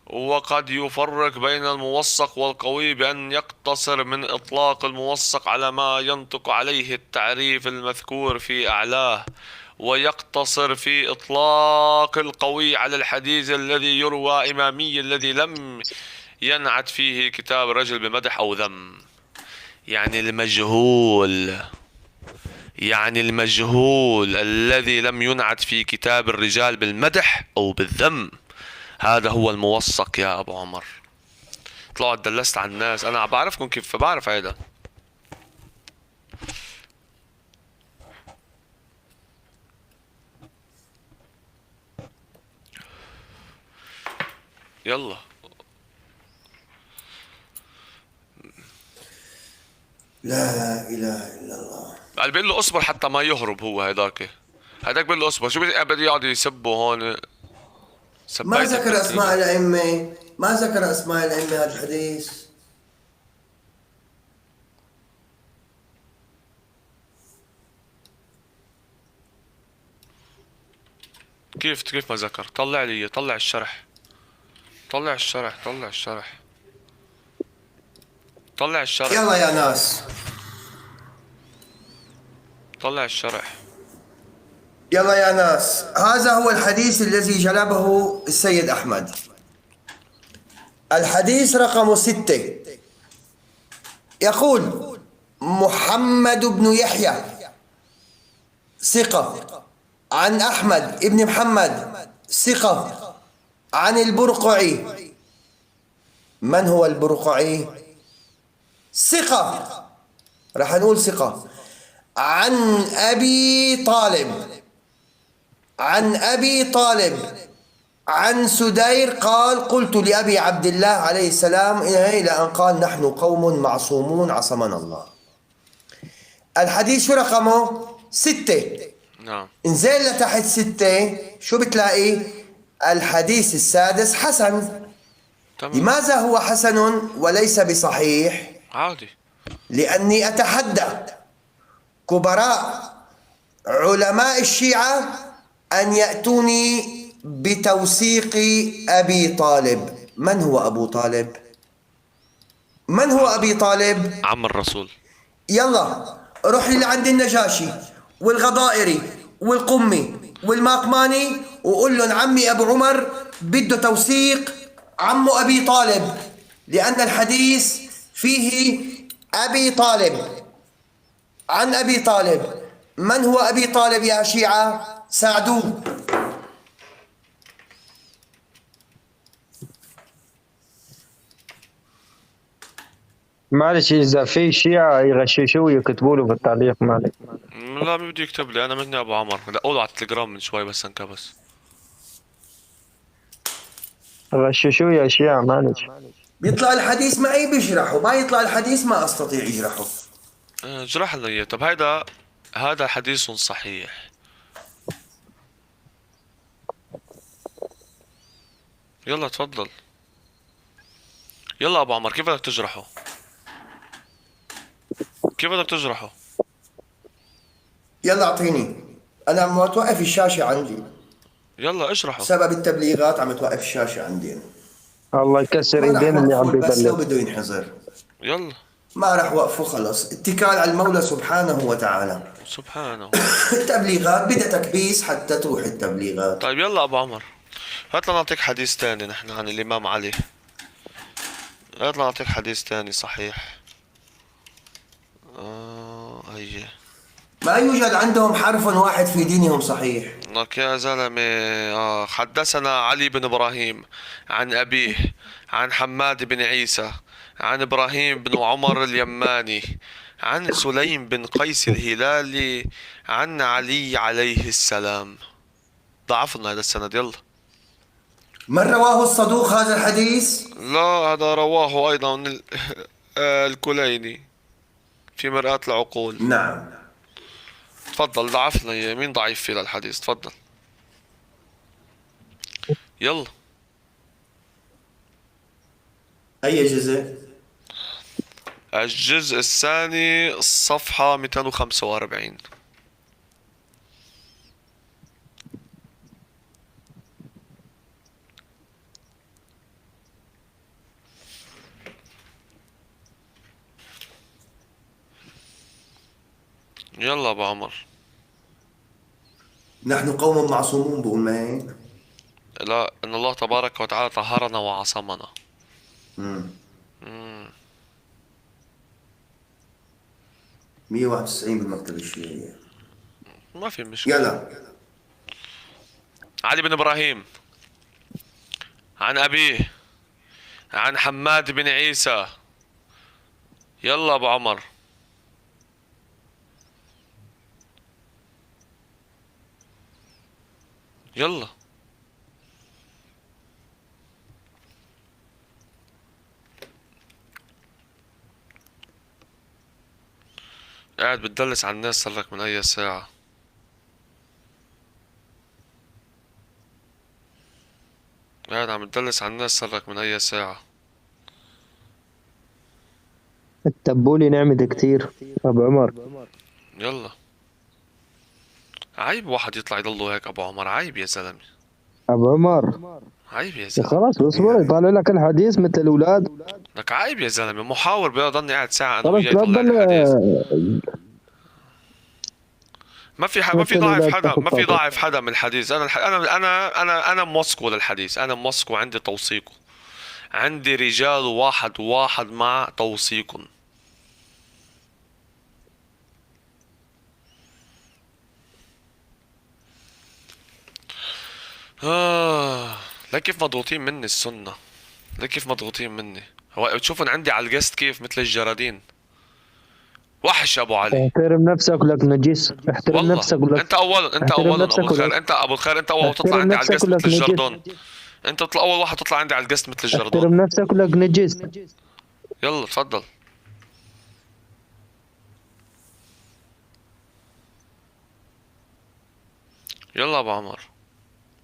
Speaker 2: وقد يفرق بين الموثق والقوي بأن يقتصر من إطلاق الموثق على ما ينطق عليه التعريف المذكور في أعلاه، ويقتصر في إطلاق القوي على الحديث الذي يروى إمامي الذي لم ينعت فيه كتاب رجل بمدح أو ذم. يعني المجهول الذي لم ينعت في كتاب الرجال بالمدح أو بالذم، هذا هو الموثق يا أبو عمر. طلعوا دلست على الناس. أنا بعرفكم كيف بعرف هيدا. يلا
Speaker 1: لا اله الا الله.
Speaker 2: قال بيقول له اصبر حتى ما يهرب. هو هيداك بيقول له اصبر. شو بده يقعد يسبوا هون؟
Speaker 1: ما ذكر اسماء الائمه. ما ذكر اسماء الائمه هذا الحديث.
Speaker 2: كيف ما ذكر؟ طلع لي، طلع الشرح. طلع الشرح. طلع الشرح.
Speaker 1: يلا يا ناس،
Speaker 2: طلع الشرح.
Speaker 1: يلا يا ناس، هذا هو الحديث الذي جلبه السيد أحمد. الحديث رقم 6 يقول: محمد بن يحيى ثقة، عن أحمد بن محمد ثقة، عن البرقعي. من هو البرقعي؟ ثقة، راح نقول ثقة، عن أبي طالب، عن أبي طالب، عن سدير قال: قلت لأبي عبد الله عليه السلام إلى أن قال: نحن قوم معصومون عصمنا الله. الحديث شو رقمه؟ 6.
Speaker 2: نعم.
Speaker 1: انزل لتحت 6 شو بتلاقي؟ الحديث السادس حسن.
Speaker 2: تمام.
Speaker 1: لماذا هو حسن وليس بصحيح؟
Speaker 2: عادي.
Speaker 1: لأني أتحدى كبراء علماء الشيعة أن يأتوني بتوثيق أبي طالب. من هو أبو طالب؟ من هو أبي طالب؟
Speaker 2: عم الرسول.
Speaker 1: يلا روح لي لعند النجاشي والغضائري والقمي والماقماني وقول لهم عمي أبو عمر بده توثيق عمه أبي طالب، لأن الحديث فيه أبي طالب، عن أبي طالب. من هو أبي طالب يا شيعة؟ ساعدوه.
Speaker 3: معلش إذا في شيعة يغششوه يكتبوا له في التعليق معلش.
Speaker 2: لا ما بده يكتب لي، انا مني ابو عمر. لا قوله على التليجرام من شوي بس انكبس.
Speaker 3: غششوه يا شيعة معلش.
Speaker 1: بيطلع الحديث معي بيشرحه، ما يطلع الحديث ما أستطيع إجراحه.
Speaker 2: اجرح لنا اياه. طب هذا حديث صحيح. يلا تفضل. يلا ابو عمر، كيف بدك تجرحه؟ كيف بدك تجرحه؟
Speaker 1: يلا أعطيني، أنا عم توقف الشاشة عندي
Speaker 2: يلا اشرحه.
Speaker 1: بسبب التبليغات، عم توقف الشاشة عندي.
Speaker 3: الله يكسر
Speaker 1: ما راح
Speaker 3: ايدين اللي عم
Speaker 1: وقفه بس لو
Speaker 3: بيبلغ.
Speaker 1: بده ينحظر،
Speaker 2: يلا.
Speaker 1: ما راح وقفه. خلص، اتكال على المولى سبحانه وتعالى.
Speaker 2: سبحانه.
Speaker 1: التبليغات بدها تكبيس حتى تروح التبليغات.
Speaker 2: طيب يلا ابو عمر، هات لنا نعطيك حديث تاني نحن عن الامام علي. هات لنا نعطيك حديث تاني صحيح. هي
Speaker 1: ما يوجد عندهم حرف واحد في دينهم صحيح.
Speaker 2: لك يا زلمة. حدثنا علي بن إبراهيم عن أبيه عن حماد بن عيسى عن إبراهيم بن عمر اليماني عن سليم بن قيس الهلالي عن علي عليه السلام. ضعفنا هذا السند. يلا.
Speaker 1: من رواه الصدوق هذا الحديث؟
Speaker 2: لا، هذا رواه أيضا الكليني في مرآة العقول.
Speaker 1: نعم.
Speaker 2: تفضل، ضعفنا إياه. مين ضعيف في الحديث؟ تفضل. يلا.
Speaker 1: أي جزء؟
Speaker 2: الجزء الثاني صفحة 245. يلا ابو عمر.
Speaker 1: نحن قوم معصومون، بقول ما هيك؟
Speaker 2: لا، ان الله تبارك وتعالى طهرنا وعصمنا.
Speaker 1: 191 بالمكتبة الشيعية.
Speaker 2: ما في مشكلة.
Speaker 1: يلا.
Speaker 2: علي بن ابراهيم عن ابيه عن حماد بن عيسى. يلا ابو عمر. يلا. قاعد بتدلس على الناس صار لك من اي ساعة. قاعد عم تدلس على الناس صار لك من اي ساعة.
Speaker 3: التبولي نعمة كتير ابو عمر.
Speaker 2: يلا. عيب واحد يطلع يضله هيك ابو عمر، عيب يا زلمة.
Speaker 3: ابو عمر
Speaker 2: عيب يا زلمة.
Speaker 3: خلاص اصبر، يطالع لك الحديث مثل الاولاد.
Speaker 2: لك عيب يا زلمة، محاور بضلني قاعد ساعة انا
Speaker 3: خلاص
Speaker 2: وياه
Speaker 3: لا
Speaker 2: يطلع لي
Speaker 3: تضل
Speaker 2: الحديث. ما في
Speaker 3: مثل
Speaker 2: ضاعف
Speaker 3: الاولاد
Speaker 2: حدا،
Speaker 3: تاخذ
Speaker 2: ما في
Speaker 3: طاقة.
Speaker 2: ضاعف حدا من الحديث. انا موثقه للحديث، انا موثقه وعندي توثيقه. عندي رجال واحد مع توثيق. لا كيف مضغوطين مني السنة، لا كيف مضغوطين مني. هو تشوفون عندي على الجست كيف مثل الجرادين. وحش ابو علي.
Speaker 3: احترم نفسك ولك نجس، احترم
Speaker 2: والله
Speaker 3: نفسك ولك.
Speaker 2: انت
Speaker 3: احترم
Speaker 2: اولا ابو
Speaker 3: نفسك
Speaker 2: الخير،
Speaker 3: ولك.
Speaker 2: انت ابو الخير، انت اول تطلع
Speaker 3: احترم
Speaker 2: عندي على
Speaker 3: نفسك
Speaker 2: الجست مثل
Speaker 3: ولك نجس.
Speaker 2: الجردون. انت تطلع اول واحد تطلع عندي على الجست مثل الجردون.
Speaker 3: احترم نفسك ولك نجس.
Speaker 2: يلا تفضل. يلا ابو عمر،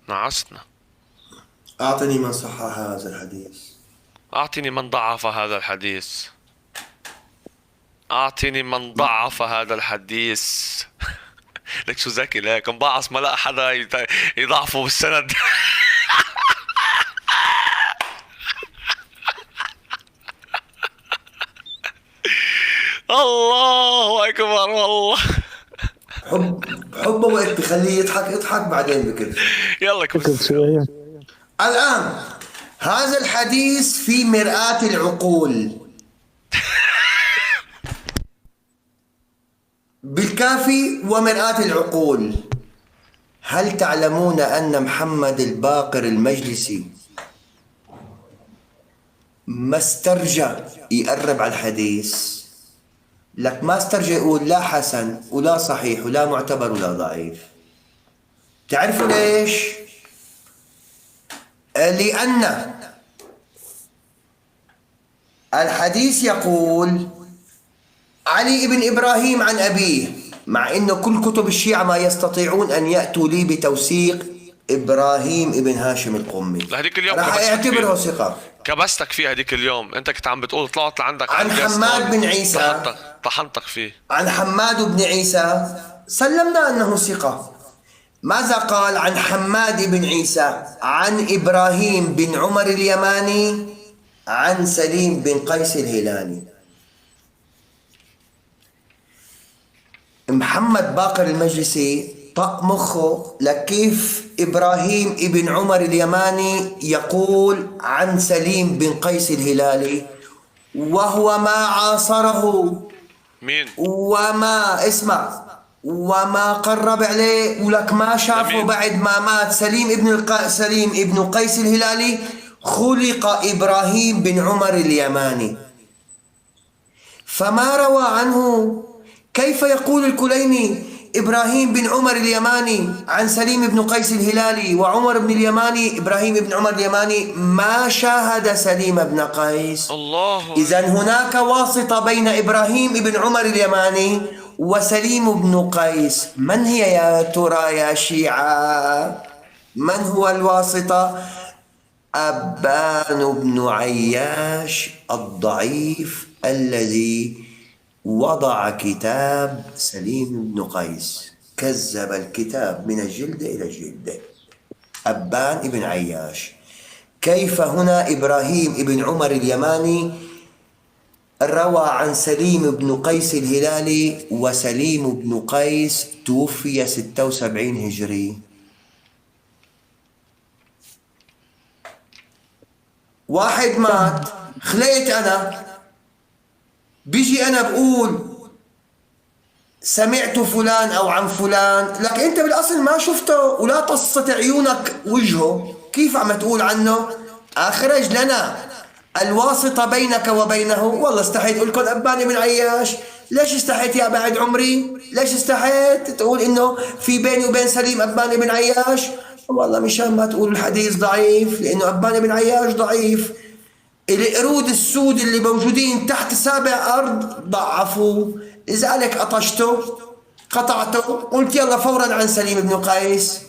Speaker 2: نعستنا.
Speaker 1: أعطني من صحح هذا الحديث.
Speaker 2: اعطني من ضعف هذا الحديث. اعطني من ضعف هذا الحديث. لك شو ذكي، لك مبعص ما لقى حدا يضعفه بالسند. الله اكبر والله.
Speaker 1: حبه وقت بخليه يضحك بعدين بكل.
Speaker 2: يلا
Speaker 3: كل
Speaker 2: كبس.
Speaker 3: شوية.
Speaker 1: الآن هذا الحديث في مرآة العقول. بالكافي ومرآة العقول. هل تعلمون أن محمد الباقر المجلسي ما استرجى يقرب على الحديث؟ لك ما استرجى يقول لا حسن ولا صحيح ولا معتبر ولا ضعيف. تعرفوا ليش؟ لأن الحديث يقول علي بن إبراهيم عن أبيه، مع أنه كل كتب الشيعة ما يستطيعون أن يأتوا لي بتوثيق إبراهيم ابن هاشم القمي،
Speaker 2: لهديك اليوم
Speaker 1: راح
Speaker 2: كبستك
Speaker 1: اعتبره
Speaker 2: فيه.
Speaker 1: ثقة.
Speaker 2: كبستك فيه هديك اليوم، انت كنت عم بتقول طلعت لعندك
Speaker 1: عن
Speaker 2: على الجست
Speaker 1: حماد
Speaker 2: هون،
Speaker 1: بن عيسى،
Speaker 2: طحنتك فيه.
Speaker 1: عن حماد بن عيسى سلمنا أنه ثقة. ماذا قال عن حماد بن عيسى؟ عن إبراهيم بن عمر اليماني عن سليم بن قيس الهلالي. محمد باقر المجلسي طق مخه لكيف إبراهيم ابن عمر اليماني يقول عن سليم بن قيس الهلالي وهو ما عاصره
Speaker 2: مين؟
Speaker 1: وما اسمع وما قرب عليه ولك ما شافه
Speaker 2: لمين؟
Speaker 1: بعد ما مات سليم ابن قيس الهلالي. خلق إبراهيم بن عمر اليماني فما روى عنه. كيف يقول الكليني إبراهيم بن عمر اليماني عن سليم بن قيس الهلالي وعمر بن اليماني إبراهيم بن عمر اليماني ما شاهد سليم بن قيس؟
Speaker 2: الله.
Speaker 1: إذن هناك واسطة بين إبراهيم بن عمر اليماني وسليم بن قيس. من هي يا ترى يا شيعة؟ من هو الواسطة؟ أبان بن عياش الضعيف الذي وضع كتاب سليم بن قيس، كذب الكتاب من الجلد إلى الجلد. أبان بن عياش. كيف هنا إبراهيم بن عمر اليماني روى عن سليم بن قيس الهلالي وسليم بن قيس توفي 76 هجري؟ واحد مات خليت أنا، بيجي أنا بقول سمعت فلان أو عن فلان، لك أنت بالأصل ما شفته ولا طصت عيونك وجهه، كيف عم تقول عنه؟ أخرج لنا الواسطة بينك وبينه. والله استحيت أقول لكم أباني بن عياش. ليش استحيت يا بعد عمري؟ ليش استحيت تقول إنه في بيني وبين سليم أباني بن عياش؟ والله مشان ما تقول الحديث ضعيف، لأنه أباني بن عياش ضعيف. القرود السود اللي موجودين تحت سابع أرض ضعفوا، لذلك قطشته قطعته قلت يلا فورا عن سليم بن قيس.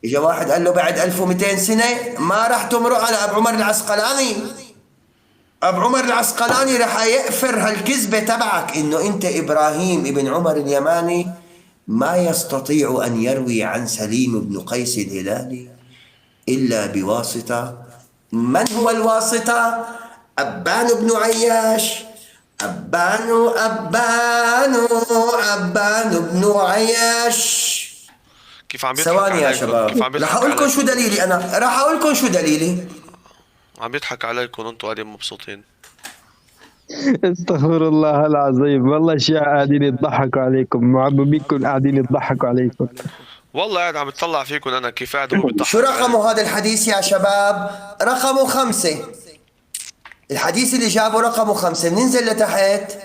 Speaker 1: إجا واحد قال له بعد 1200 سنة ما راح تمرق على أبو عمر العسقلاني. أبو عمر العسقلاني راح يغفر هالكذبة تبعك إنه أنت إبراهيم بن عمر اليماني ما يستطيع أن يروي عن سليم بن قيس الهلالي إلا بواسطة من هو الواسطة؟ أبان بن عياش. أبان بن عياش.
Speaker 2: كيف عم يضحك
Speaker 1: ثواني يا
Speaker 2: عليكم؟
Speaker 1: شباب،
Speaker 2: كيف عم
Speaker 1: راح
Speaker 2: يضحك
Speaker 1: أقول لكم شو
Speaker 2: عليكم؟
Speaker 1: دليلي. أنا راح أقول لكم شو دليلي.
Speaker 2: عم يضحك عليكم انتوا قاعدين مبسوطين.
Speaker 5: استغفر الله العظيم، والله الشيعة قاعدين يضحكوا عليكم، معببينكم قاعدين يضحكوا عليكم.
Speaker 2: والله قاعد عم يطلع فيكم انا كيف قاعد هو
Speaker 1: شو
Speaker 2: بيضحك
Speaker 1: رقمه
Speaker 2: عليكم.
Speaker 1: هذا الحديث يا شباب؟ رقمه 5. الحديث اللي جابه رقمه 5. بننزل لتحت.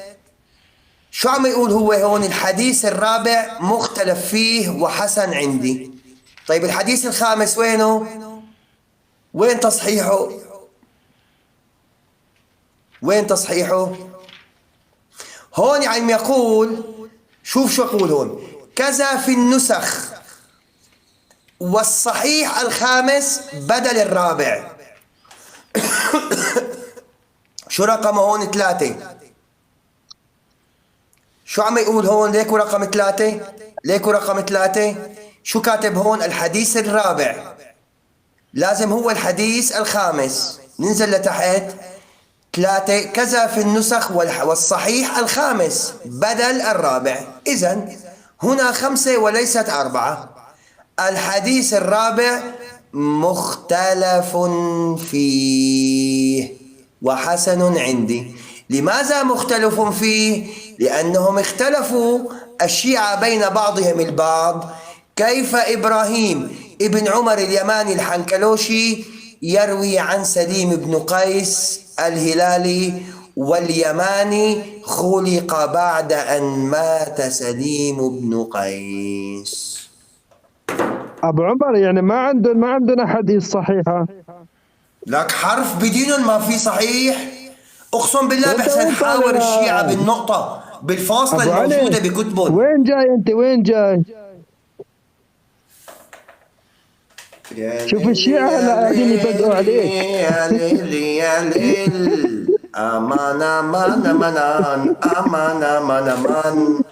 Speaker 1: شو عم يقول هو هون؟ الحديث الرابع مختلف فيه وحسن عندي. طيب الحديث الخامس وينه؟ وين تصحيحه؟ وين تصحيحه؟ هون عم يقول، شوف شو يقول هون: كذا في النسخ، والصحيح الخامس بدل الرابع. شو رقمه هون؟ 3. شو عم يقول هون؟ ليكو رقم 3. ليكو رقم 3. شو كاتب هون؟ الحديث الرابع. لازم هو الحديث الخامس. ننزل لتحت. 3 كذا في النسخ والصحيح الخامس بدل الرابع. إذن هنا 5 وليست 4. الحديث الرابع مختلف فيه وحسن عندي. لماذا مختلف فيه؟ لأنهم اختلفوا الشيعة بين بعضهم البعض. كيف إبراهيم ابن عمر اليماني الحنكلوشي يروي عن سليم بن قيس الهلالي واليماني خلق بعد أن مات سليم بن قيس؟
Speaker 5: ابو عمر يعني ما عندنا حديث صحيحة.
Speaker 1: لك حرف بدينهم ما في صحيح. اقسم بالله
Speaker 5: وانت
Speaker 1: بحسن حاور
Speaker 5: على
Speaker 1: الشيعة بالنقطة بالفاصلة
Speaker 5: ابو
Speaker 1: الموجودة
Speaker 5: علي،
Speaker 1: بكتبهم.
Speaker 5: وين جاي انت؟ وين جاي؟
Speaker 1: يا
Speaker 5: شوف
Speaker 1: ليل
Speaker 5: الشيعة هلا
Speaker 1: يا
Speaker 5: قاعدين
Speaker 1: ليل
Speaker 5: يبدئوا عليك.
Speaker 1: يا ليل يا ليل. امان امان امان امان امان امان.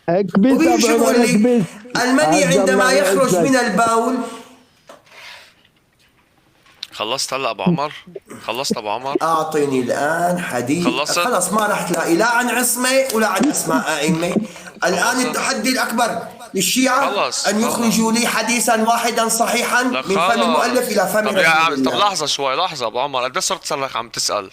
Speaker 5: اكبس ابو
Speaker 1: وبيجي بقول
Speaker 5: عمر،
Speaker 1: لي
Speaker 5: اكبس.
Speaker 1: المني
Speaker 5: عز
Speaker 1: عندما
Speaker 5: الله
Speaker 1: يخرج
Speaker 5: يعزك.
Speaker 1: من البول.
Speaker 2: خلصت هلا ابو عمر؟ خلصت ابو عمر؟
Speaker 1: أعطني الآن حديث.
Speaker 2: خلصت؟
Speaker 1: خلص ما رح تلاقي لا عن عصمة ولا عن أسماء أئمة. الآن
Speaker 2: خلصت؟
Speaker 1: التحدي الأكبر للشيعة
Speaker 2: خلص
Speaker 1: أن يخرجوا لي حديثا واحدا صحيحا من
Speaker 2: لك
Speaker 1: فم
Speaker 2: خلص.
Speaker 1: المؤلف إلى فم
Speaker 2: طب
Speaker 1: رسول
Speaker 2: طب
Speaker 1: الله.
Speaker 2: لحظة شوي، لحظة ابو عمر، قد صرت لك عم تسأل؟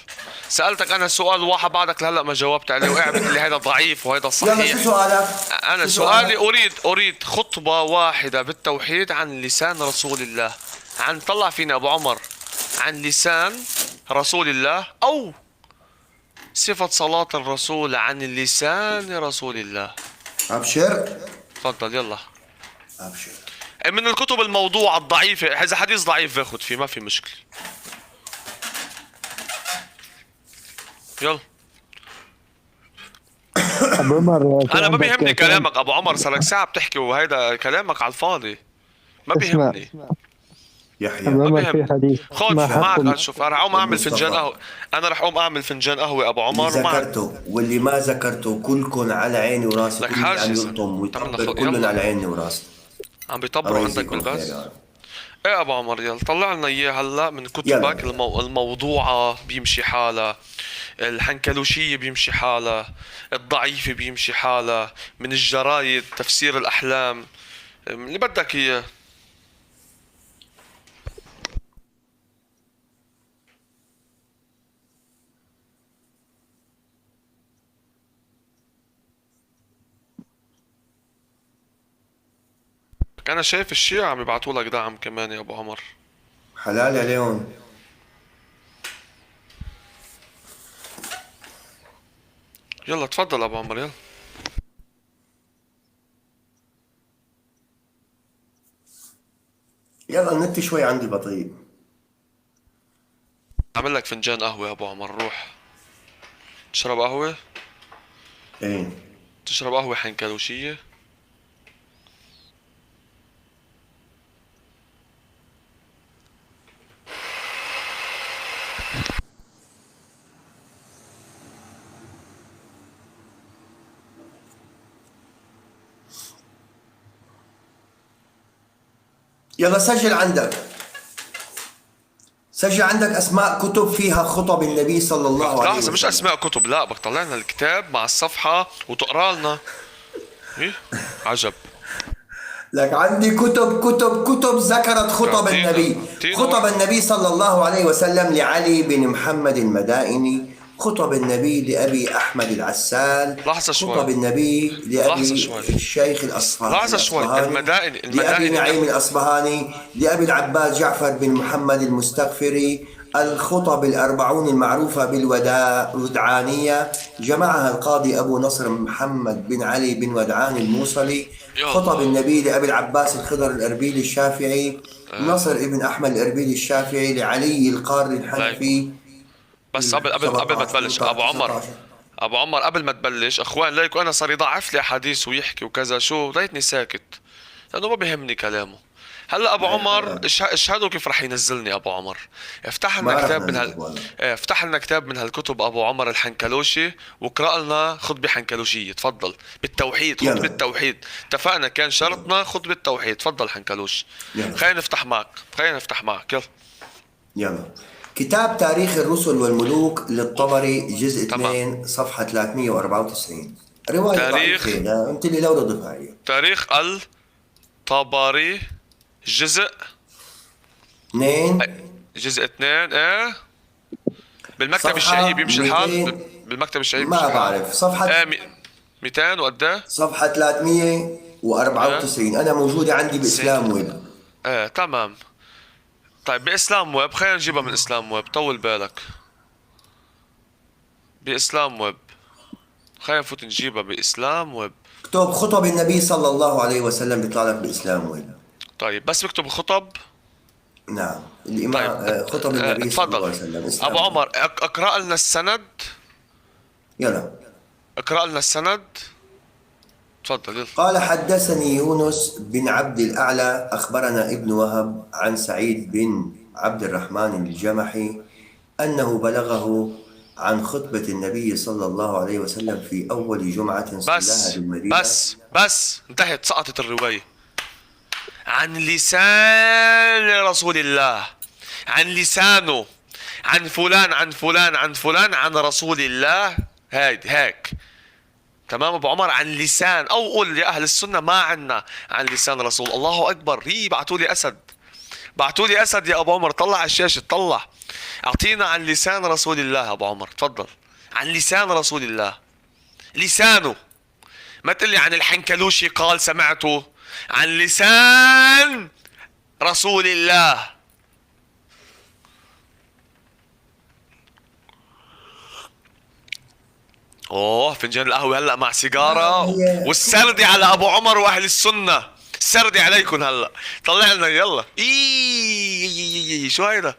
Speaker 2: سألتك انا سؤال واحد بعدك لهلا ما جاوبت عليه، وقاعد بتقول لي هيدا ضعيف وهيدا
Speaker 1: يلا
Speaker 2: صحيح.
Speaker 1: شو سؤالك؟
Speaker 2: انا
Speaker 1: شو
Speaker 2: سؤالي
Speaker 1: سؤالك؟
Speaker 2: اريد خطبة واحدة بالتوحيد عن لسان رسول الله. طلع فينا ابو عمر عن لسان رسول الله، او صفة صلاة الرسول عن لسان رسول الله.
Speaker 1: أبشر.
Speaker 2: تفضل يلا.
Speaker 1: أبشر.
Speaker 2: من الكتب الموضوعة الضعيفة، إذا حديث ضعيف باخد فيه، ما في مشكلة. يلا.
Speaker 5: ابو عمر في
Speaker 2: أنا ما
Speaker 5: عندك
Speaker 2: بيهمني
Speaker 5: كلام.
Speaker 2: كلامك أبو عمر، صارك ساعة بتحكي وهيدا كلامك على الفاضي. ما
Speaker 5: اسمع،
Speaker 2: بيهمني.
Speaker 1: يحيى.
Speaker 5: ابو
Speaker 2: ما
Speaker 5: عمر في
Speaker 2: بيهمني.
Speaker 5: حديث
Speaker 2: خد
Speaker 5: ما
Speaker 2: معك
Speaker 5: حقكم.
Speaker 2: شوف، أنا رح أقوم أعمل فنجان
Speaker 1: والمصطفى.
Speaker 2: قهوة. أنا رح أقوم أعمل فنجان قهوة أبو
Speaker 1: اللي
Speaker 2: عمر ومعك.
Speaker 1: ذكرته واللي ما ذكرته كلكم على عيني وراسي.
Speaker 2: لك
Speaker 1: كل اللي
Speaker 2: حاجة
Speaker 1: عم
Speaker 2: يا زلمة.
Speaker 1: يلطم
Speaker 2: تعال
Speaker 1: ويطبل
Speaker 2: ناخد-
Speaker 1: كلهم
Speaker 2: يلا.
Speaker 1: على عيني وراسي.
Speaker 2: عم
Speaker 1: الله
Speaker 2: بيطبروا عندك
Speaker 1: يجزيكم خير
Speaker 2: بالبث.
Speaker 1: يا رب.
Speaker 2: ايه ابو عمر، يلا طلع لنا اياه هلا من كتبك.
Speaker 1: يلا.
Speaker 2: الموضوعة بيمشي حالها، الحنكلوشية بيمشي حالها، الضعيفة بيمشي حالها، من الجرايد تفسير الأحلام، اللي بدك إياه. أنا شايف الشيعة عم يبعتوا لك دعم كمان يا أبو عمر.
Speaker 1: حلال عليهم.
Speaker 2: يلا تفضل أبو عمر، يلا.
Speaker 1: يلا النت شوي عندي بطيء.
Speaker 2: أعمل لك فنجان قهوة يا أبو عمر، روح. تشرب قهوة؟
Speaker 1: ايه.
Speaker 2: تشرب قهوة حنكلوشية؟
Speaker 1: يلا سجل عندك. سجل عندك اسماء كتب فيها خطب النبي صلى الله عليه وسلم.
Speaker 2: لحظة، مش اسماء كتب، لا بدك تطلع لنا الكتاب مع الصفحة وتقرا لنا. ايه عجب.
Speaker 1: لك عندي كتب ذكرت خطب
Speaker 2: أعطينا-
Speaker 1: النبي.
Speaker 2: أعطينا
Speaker 1: خطب
Speaker 2: واحد.
Speaker 1: النبي صلى الله عليه وسلم لعلي بن محمد المدائني، خطب النبي لأبي أحمد العسال،
Speaker 2: لحظة شوي.
Speaker 1: خطب النبي لأبي
Speaker 2: لحظة شوي.
Speaker 1: الشيخ الأصفهاني،
Speaker 2: لحظة شوي. المدائني
Speaker 1: لأبي نعيم الأصبهاني، لأبي العباس جعفر بن محمد المستغفري. الخطب الأربعون المعروفة بالودعانية جمعها القاضي أبو نصر محمد بن علي بن ودعان الموصلي.
Speaker 2: يا
Speaker 1: خطب
Speaker 2: الله.
Speaker 1: النبي لأبي العباس الخضر الأربيلي الشافعي، نصر ابن أحمد الأربيلي الشافعي، لعلي القاري الحنفي.
Speaker 2: بس قبل ما تبلش ابو عمر،
Speaker 1: 17.
Speaker 2: ابو عمر قبل ما تبلش اخوان ليكو انا صار يضعف لي احاديث ويحكي وكذا، شو ليتني ساكت لانه ما بيهمني كلامه. هلا ابو عمر اشهدوا كيف رح ينزلني ابو عمر. افتح
Speaker 1: ما
Speaker 2: لنا
Speaker 1: رح
Speaker 2: كتاب من
Speaker 1: ننزلك والله.
Speaker 2: افتح لنا كتاب من هالكتب ابو عمر الحنكلوشي واقرا لنا خطبه حنكلوشيه. تفضل بالتوحيد، خطبه
Speaker 1: يلا.
Speaker 2: التوحيد. اتفقنا كان شرطنا خطبه التوحيد. تفضل حنكلوش.
Speaker 1: يلا.
Speaker 2: خلينا نفتح معك يلا.
Speaker 1: يلا. كتاب تاريخ الرسل والملوك للطبري جزء
Speaker 2: تمام.
Speaker 1: 2 صفحة 394. رواية
Speaker 2: تاريخ-
Speaker 1: ضعيفة، لا انت اللي لو ضفها هي.
Speaker 2: تاريخ الطبري جزء
Speaker 1: 2
Speaker 2: جزء 2 ايه بالمكتب
Speaker 1: صفحة
Speaker 2: الشهي بيمشي الحال
Speaker 1: 200.
Speaker 2: بالمكتب الشهي
Speaker 1: ما بعرف صفحة
Speaker 2: ايه 200 وقد
Speaker 1: صفحة 394. أنا موجودة عندي بإسلام ويب.
Speaker 2: ايه تمام. طيب بإسلام ويب خلينا نجيبها من إسلام ويب. طول بالك. بإسلام ويب خلينا نفوت نجيبها بإسلام ويب.
Speaker 1: اكتب خطب النبي صلى الله عليه وسلم بيطلع لك بإسلام ويب.
Speaker 2: طيب بس بكتب خطب.
Speaker 1: نعم الإمام خطب النبي صلى الله عليه وسلم.
Speaker 2: تفضل
Speaker 1: إسلام
Speaker 2: أبو
Speaker 1: ويب.
Speaker 2: عمر اقرأ لنا السند.
Speaker 1: يلا.
Speaker 2: اقرأ لنا السند. تفضل يلا.
Speaker 1: قال حدثني يونس بن عبد الأعلى أخبرنا ابن وهب عن سعيد بن عبد الرحمن الجمحي أنه بلغه عن خطبة النبي صلى الله عليه وسلم في أول جمعة صلاها بالمدينة.
Speaker 2: بس انتهت، سقطت الرواية. عن لسان رسول الله، عن لسانه، عن فلان عن فلان عن فلان عن رسول الله. هيك تمام ابو عمر. عن لسان، او قول يا اهل السنه ما عنا عن لسان رسول. الله اكبر. بعتوا لي اسد، بعتوا لي اسد يا ابو عمر. طلع على الشاشه، طلع. اعطينا عن لسان رسول الله ابو عمر. تفضل. عن لسان رسول الله، لسانه. ما تقلي عن الحنكلوشي قال سمعته. عن لسان رسول الله. اوه فنجان القهوة هلا مع سيجارة والسردي على ابو عمر واهل السنة. سردي عليكم هلا. طلع لنا يلا. شو هيدا؟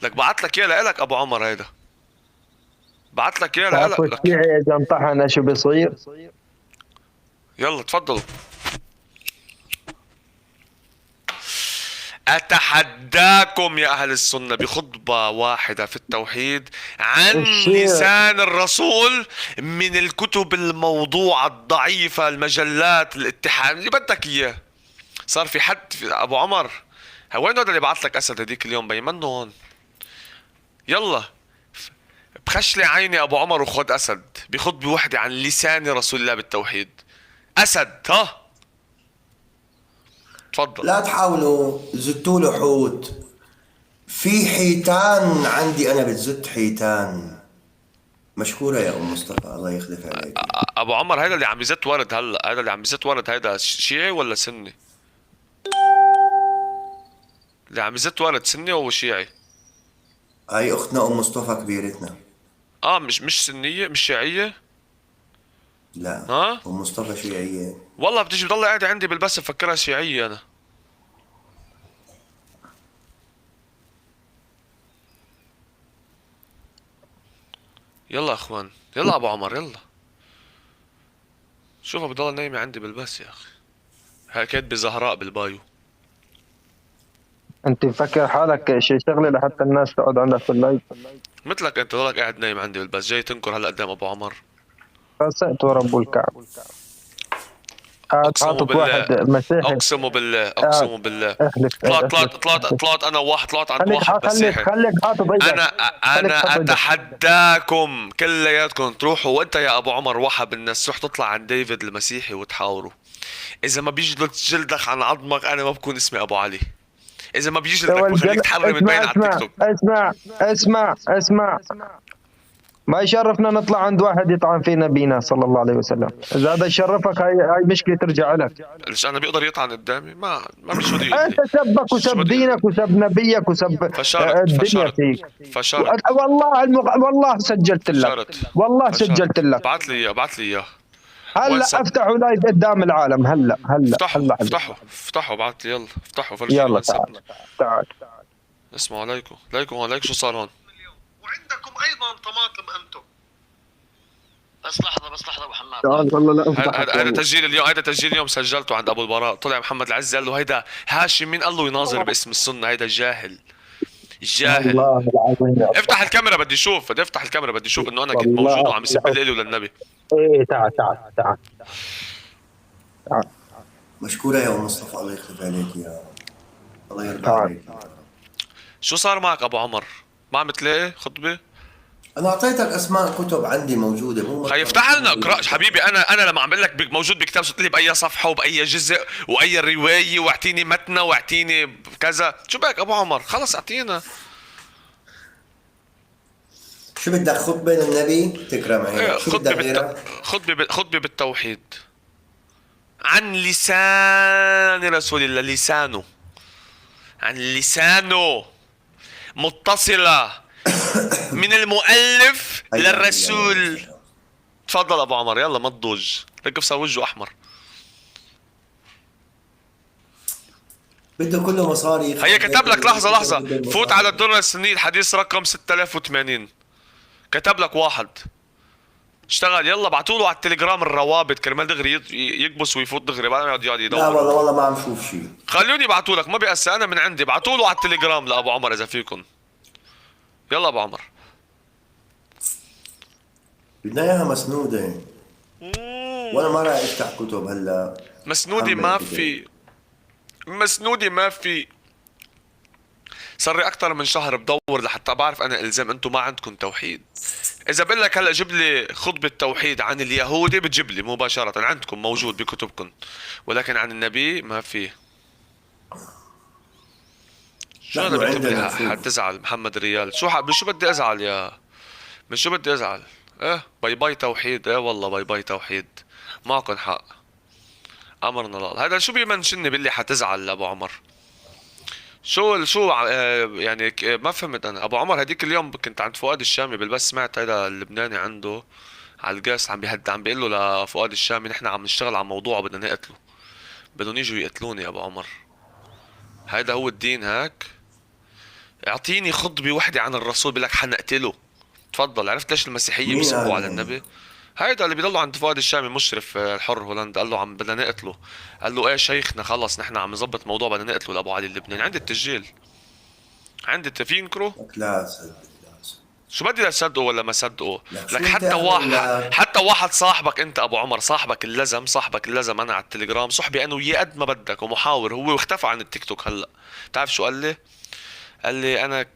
Speaker 2: لك بعت لك اياه لك ابو عمر. هيدا بعت لك اياه
Speaker 5: تعرفوا
Speaker 2: لك.
Speaker 5: الشيعي اذا انطحن شو بيصير؟
Speaker 2: يلا تفضلوا. أتحداكم يا أهل السنة بخطبة واحدة في التوحيد عن لسان الرسول من الكتب الموضوعة الضعيفة، المجلات، الاتحاد اللي بدك إياه. صار في حد في أبو عمر. وين هذا اللي بعت لك أسد هديك اليوم؟ بيمنه هون. يلا بخشلي عيني أبو عمر وخد أسد بخطبة واحدة عن لسان رسول الله بالتوحيد. أسد ها. تفضل.
Speaker 1: لا تحاولوا زتوا له حوت. في حيتان عندي أنا بتزت حيتان. مشكورة يا أم مصطفى، الله يخلف عليك.
Speaker 2: ابو عمر هيدا اللي عم يزت ورد هلا، هيدا اللي عم يزت ورد هيدا شيعي ولا سني؟ اللي عم يزت ورد سني او شيعي؟
Speaker 1: هاي أختنا أم مصطفى كبيرتنا.
Speaker 2: مش سنية، مش شيعية.
Speaker 1: لا
Speaker 2: ها؟
Speaker 1: أم مصطفى شيعية.
Speaker 2: والله بتيجي بضل قاعدة عندي بالبث بفكرها شيعية انا. يلا اخوان، يلا ابو عمر يلا. شوفها بضل نايمة عندي بالبث يا اخي. هاي كاتبة زهراء بالبايو.
Speaker 5: انت مفكر حالك شي شغله لحتى الناس تقعد عندك في اللايف؟
Speaker 2: مثلك انت ضلك قاعد نايم عندي بالبث، جاي تنكر هلا قدام ابو عمر.
Speaker 5: فسأت ورب الكعب.
Speaker 2: اقسم
Speaker 5: حاطط
Speaker 2: بالله
Speaker 5: واحد مسيحي.
Speaker 2: اقسم بالله اقسم بالله
Speaker 5: احلف
Speaker 2: طلعت انا وواحد، طلعت عند
Speaker 5: خليك
Speaker 2: واحد مسيحي.
Speaker 5: خليك حاطط ايدك.
Speaker 2: انا
Speaker 5: خليك حاطط ايدك.
Speaker 2: اتحداكم كلياتكم تروحوا، وانت يا ابو عمر وحب الناس، تروح تطلع عند ديفيد المسيحي وتحاوروا. اذا ما بيجلد جلدك عن عظمك انا ما بكون اسمي ابو علي. اذا ما
Speaker 5: يا
Speaker 2: بيجلدك
Speaker 5: ولد
Speaker 2: بخليك تحرم تبين على التيك توك.
Speaker 5: اسمع. ما يشرفنا نطلع عند واحد يطعن في نبينا صلى الله عليه وسلم. اذا هذا يشرفك هاي مشكله ترجع لك.
Speaker 2: ليش انا بيقدر يطعن قدامي؟ ما مش بده
Speaker 5: انت سبك وسب دينك وسب نبيك وسب الدنيا فيك.
Speaker 2: فشرت
Speaker 5: والله سجلت لك. والله سجلت لك.
Speaker 2: ابعث لي اياه.
Speaker 5: هلا افتحوا لايف قدام العالم. هلا
Speaker 2: افتحوا ابعث لي، يلا افتحوا فرجيني.
Speaker 5: يلا
Speaker 2: وين
Speaker 5: تعال.
Speaker 2: اسمعوا عليكم شو صار هون؟
Speaker 4: وعندكم ايضا طماطم انتم. بس لحظه ابو حماد.
Speaker 5: تعال والله لا افتح.
Speaker 2: هذا تسجيل اليوم سجلته عند ابو البراء. طلع محمد العزي قال له هيدا هاشم، مين قال له يناظر باسم السنه؟ هيدا جاهل.
Speaker 5: والله العظيم.
Speaker 2: افتح الكاميرا بدي اشوف، انه انا كنت موجود وعم يسب لي وللنبي.
Speaker 5: ايه تعال.
Speaker 1: مشكورة يا أم مصطفى، الله يخلف عليك يا الله يرضى عليك.
Speaker 2: شو صار معك ابو عمر؟ ما عم تلاقي خطبه؟
Speaker 1: أنا أعطيتك أسماء كتب عندي موجودة، مو
Speaker 2: خي افتح لنا اقرا حبيبي. انا لما عم بقول لك موجود بكتاب، قلت لي باي صفحه وباي جزء واي روايه، واعطيني متنه واعطيني كذا. شو بك ابو عمر؟ خلص اعطينا.
Speaker 1: شو بدك، خطبة للنبي تكرم عينك؟ شو بدك غيرها؟
Speaker 2: خطبه بالتوحيد عن لسان رسول الله. لسانه متصله من المؤلف للرسول. تفضل ابو عمر، يلا ما تضوج، لك صار وجهه احمر.
Speaker 1: بده كله مصاري.
Speaker 2: هي كتب لك لحظه فوت على الدرة السنية الحديث رقم 6080. كتب لك واحد اشتغل. يلا ابعتوا له على التليجرام الروابط كرمال دغري يكبس ويفوت دغري، بعد ما يقعد يدور.
Speaker 1: لا والله ما عم شوف شيء.
Speaker 2: خلوني ابعتوا لك، ما بيأسى، انا من عندي. ابعتوا له على التليجرام لابو عمر اذا فيكم. يلا ابو عمر.
Speaker 1: بدنا اياها مسنودة، وانا ما راح افتح كتب هلا.
Speaker 2: مسنودة ما في. صار لي اكثر من شهر بدور لحتى بعرف انا الزام انتم ما عندكم توحيد. اذا بقول لك هلا جيب لي خطبة توحيد عن اليهودي بتجيب لي مباشرة، عندكم موجود بكتبكم، ولكن عن النبي ما في. شو انا بكتب لي حتزعل محمد ريال؟ شو بدي ازعل يا من شو بدي ازعل؟ باي توحيد. والله باي توحيد، معكم حق. امرنا الله. هذا شو بيمنشني باللي حتزعل ابو عمر؟ شو يعني ما فهمت انا. ابو عمر هديك اليوم كنت عند فؤاد الشامي بالبث، سمعت هذا اللبناني عنده على القاس عم بيقول له لفؤاد الشامي نحن عم نشتغل على موضوع وبدنا نقتله، بدهم يجوا يقتلوني. يا ابو عمر هيدا هو الدين هيك؟ اعطيني خطبة وحدة عن الرسول بقول لك حنقتله. تفضل. عرفت ليش المسيحية بيسبوا على النبي؟ هيدا اللي بيضلوا عند فؤاد الشامي مشرف الحر هولندا. قال له عم بدنا نقتله. قال له ايه شيخنا خلص نحن عم نظبط موضوع بدنا نقتله لابو علي اللبناني. عندي التسجيل، عندي في ينكروا.
Speaker 1: لا صدق.
Speaker 2: شو بدي اصدقه ولا ما اصدقه؟ لك حتى واحد صاحبك انت ابو عمر، صاحبك اللزم انا على التليجرام صحبي انا وياه قد ما بدك ومحاور. هو اختفى عن التيك توك هلا. بتعرف شو قال لي انا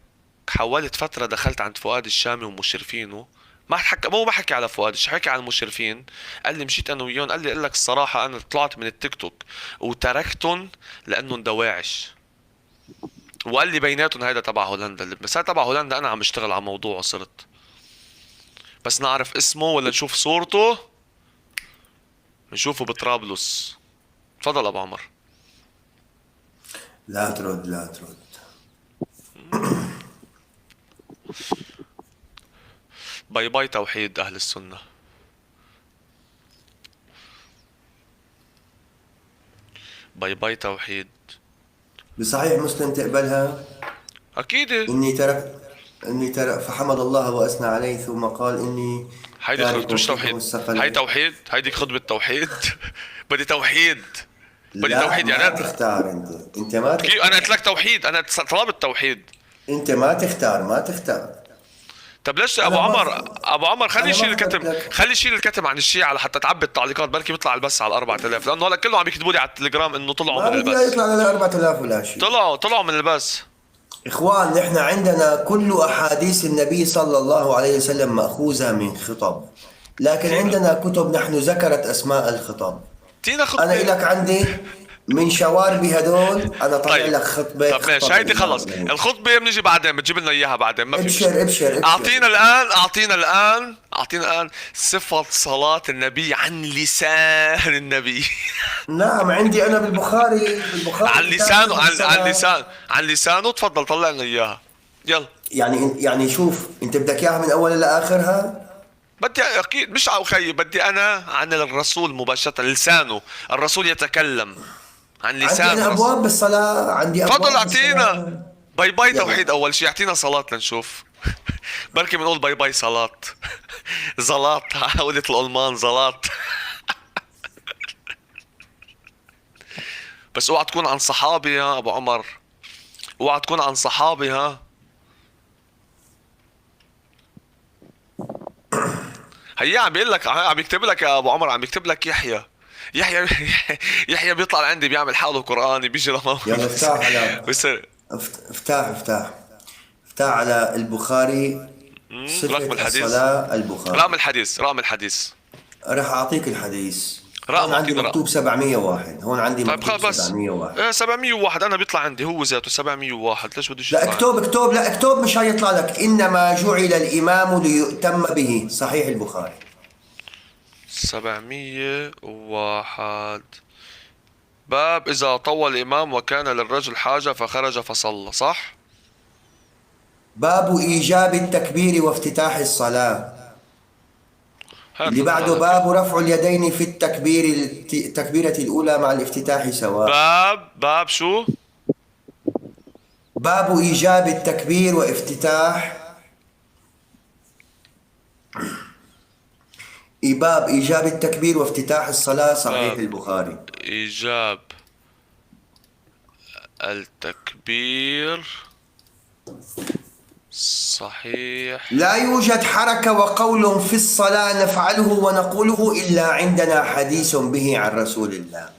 Speaker 2: حاولت فترة دخلت عند فؤاد الشامي ومشرفينه. ما حكي على فؤاد، حكي على المشرفين. قال لي مشيت انا وياهم، قال لي اقول لك الصراحة انا طلعت من التيك توك وتركتهم لانهم دواعش. وقال لي بيناتهم هيدا تبع هولندا. بس هذا تبع هولندا انا عم اشتغل على موضوع صرت بس نعرف اسمه ولا نشوف صورته نشوفه بطرابلس. تفضل ابو عمر.
Speaker 1: لا ترد.
Speaker 2: باي توحيد اهل السنة. باي توحيد.
Speaker 1: بصحيح مسلم تقبلها؟
Speaker 2: اكيد.
Speaker 1: اني ترك فحمد الله واثنى عليه ثم قال اني
Speaker 2: هيدي مش توحيد. هي توحيد. هيدي خطبة توحيد. بدي توحيد. يعني
Speaker 1: ما تختار انت ما تختار.
Speaker 2: انا قلت لك توحيد، انا طلبت توحيد.
Speaker 1: انت ما تختار.
Speaker 2: طب ليش ابو
Speaker 1: أنا ما
Speaker 2: عمر،
Speaker 1: فهمت.
Speaker 2: ابو عمر خلي
Speaker 1: أنا ما
Speaker 2: يشيل
Speaker 1: فهمت
Speaker 2: الكتم،
Speaker 1: لك.
Speaker 2: خلي يشيل الكتم عن الشيعة لحتى تعبي التعليقات، بركي بيطلع البث على 4000، لانه هلا كلهم عم يكتبوا لي على التليجرام انه طلعوا
Speaker 1: ما
Speaker 2: من
Speaker 1: بدي
Speaker 2: البث.
Speaker 1: يطلع لنا 4000 ولا شيء.
Speaker 2: طلعوا من البث.
Speaker 1: إخوان، نحن عندنا كل أحاديث النبي صلى الله عليه وسلم مأخوذة من خطب، لكن عندنا كتب نحن ذكرت أسماء الخطب.
Speaker 2: تينا
Speaker 1: أنا
Speaker 2: خطبة.
Speaker 1: إلك عندي من شواربي هدول، أنا طالع
Speaker 2: طيب.
Speaker 1: لك خطبة.
Speaker 2: طب ماشي،
Speaker 1: خطب
Speaker 2: هيدي
Speaker 1: الإمام
Speaker 2: خلص
Speaker 1: عليه.
Speaker 2: الخطبة بنيجي بعدين، بتجيب لنا اياها بعدين، ما في
Speaker 1: ابشر
Speaker 2: مشكلة.
Speaker 1: ابشر ابشر.
Speaker 2: اعطينا الان صفة صلاة النبي عن لسان النبي.
Speaker 1: نعم، عندي أنا بالبخاري
Speaker 2: عن لسانه،
Speaker 1: كتاب الصلاة.
Speaker 2: عن لسانه، تفضل طلع لنا اياها. يلا.
Speaker 1: يعني شوف، أنت بدك إياها من أولها لآخرها؟
Speaker 2: بدي اكيد مش على خيي، بدي انا عن الرسول مباشرة، لسانه، الرسول يتكلم عن
Speaker 1: عندي
Speaker 2: لسان
Speaker 1: أنا
Speaker 2: الرسول.
Speaker 1: أبواب بالصلاة، عندي أبواب
Speaker 2: تفضل
Speaker 1: بالصلاة.
Speaker 2: اعطينا. باي باي
Speaker 1: يلا.
Speaker 2: توحيد اول شيء، اعطينا صلاة لنشوف. بركي بنقول باي باي صلاة. زلاط، قولت الألمان زلاط. بس اوعى تكون عن صحابي يا ابو عمر، اوعى تكون عن صحابي ها. هيا عم بيقول لك، عم يكتب لك يا ابو عمر، عم يكتب لك يحيى. يحيى بيطلع عندي بيعمل حاله قرآني، بيجي لما
Speaker 1: يلا افتح على
Speaker 2: بيصير
Speaker 1: افتح على البخاري. صفة
Speaker 2: رقم الحديث.
Speaker 1: الصلاة البخاري.
Speaker 2: رقم الحديث.
Speaker 1: راح أعطيك الحديث.
Speaker 2: رقم،
Speaker 1: هون عندي
Speaker 2: أعطينا رقم.
Speaker 1: مكتوب 701، هون عندي
Speaker 2: طيب
Speaker 1: مكتوب
Speaker 2: خلاص بس
Speaker 1: 701.
Speaker 2: 701 انا بيطلع عندي هو ذاته 701، ليش بدوش
Speaker 1: لا
Speaker 2: يطلع؟
Speaker 1: اكتب لا اكتب، مش هيطلع لك. إنما جعل الإمام ليؤتم به، صحيح البخاري.
Speaker 2: 701 باب إذا طول الإمام وكان للرجل حاجة فخرج فصلى، صح؟
Speaker 1: باب إيجاب التكبير وافتتاح الصلاة.
Speaker 2: هات
Speaker 1: اللي بعده
Speaker 2: لنا.
Speaker 1: باب رفع اليدين في التكبيرة الأولى مع الافتتاح سواء.
Speaker 2: باب شو؟
Speaker 1: باب إيجاب التكبير وافتتاح. باب إيجاب التكبير وافتتاح الصلاة، صحيح
Speaker 2: باب
Speaker 1: البخاري.
Speaker 2: إيجاب التكبير، صحيح.
Speaker 1: لا يوجد حركة وقول في الصلاة نفعله ونقوله إلا عندنا حديث به عن رسول الله،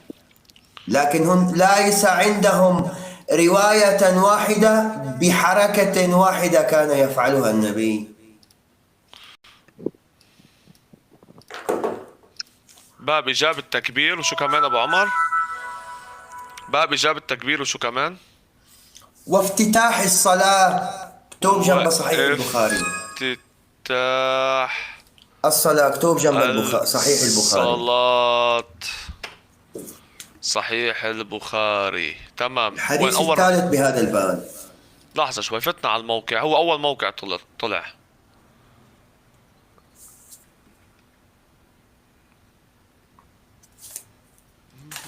Speaker 1: لكن هم ليس عندهم رواية واحدة بحركة واحدة كان يفعلها النبي.
Speaker 2: باب إيجاب التكبير وشو كمان أبو عمر؟ باب إيجاب التكبير وشو كمان؟
Speaker 1: وافتتاح الصلاة، اكتب جنب صحيح البخاري.
Speaker 2: افتتاح
Speaker 1: الصلاة اكتب جنب صحيح البخاري.
Speaker 2: الصلاة، صحيح البخاري. تمام.
Speaker 1: الحديث الثالث بهذا الباب.
Speaker 2: لحظة شوي، فتنا على الموقع، هو أول موقع طلع.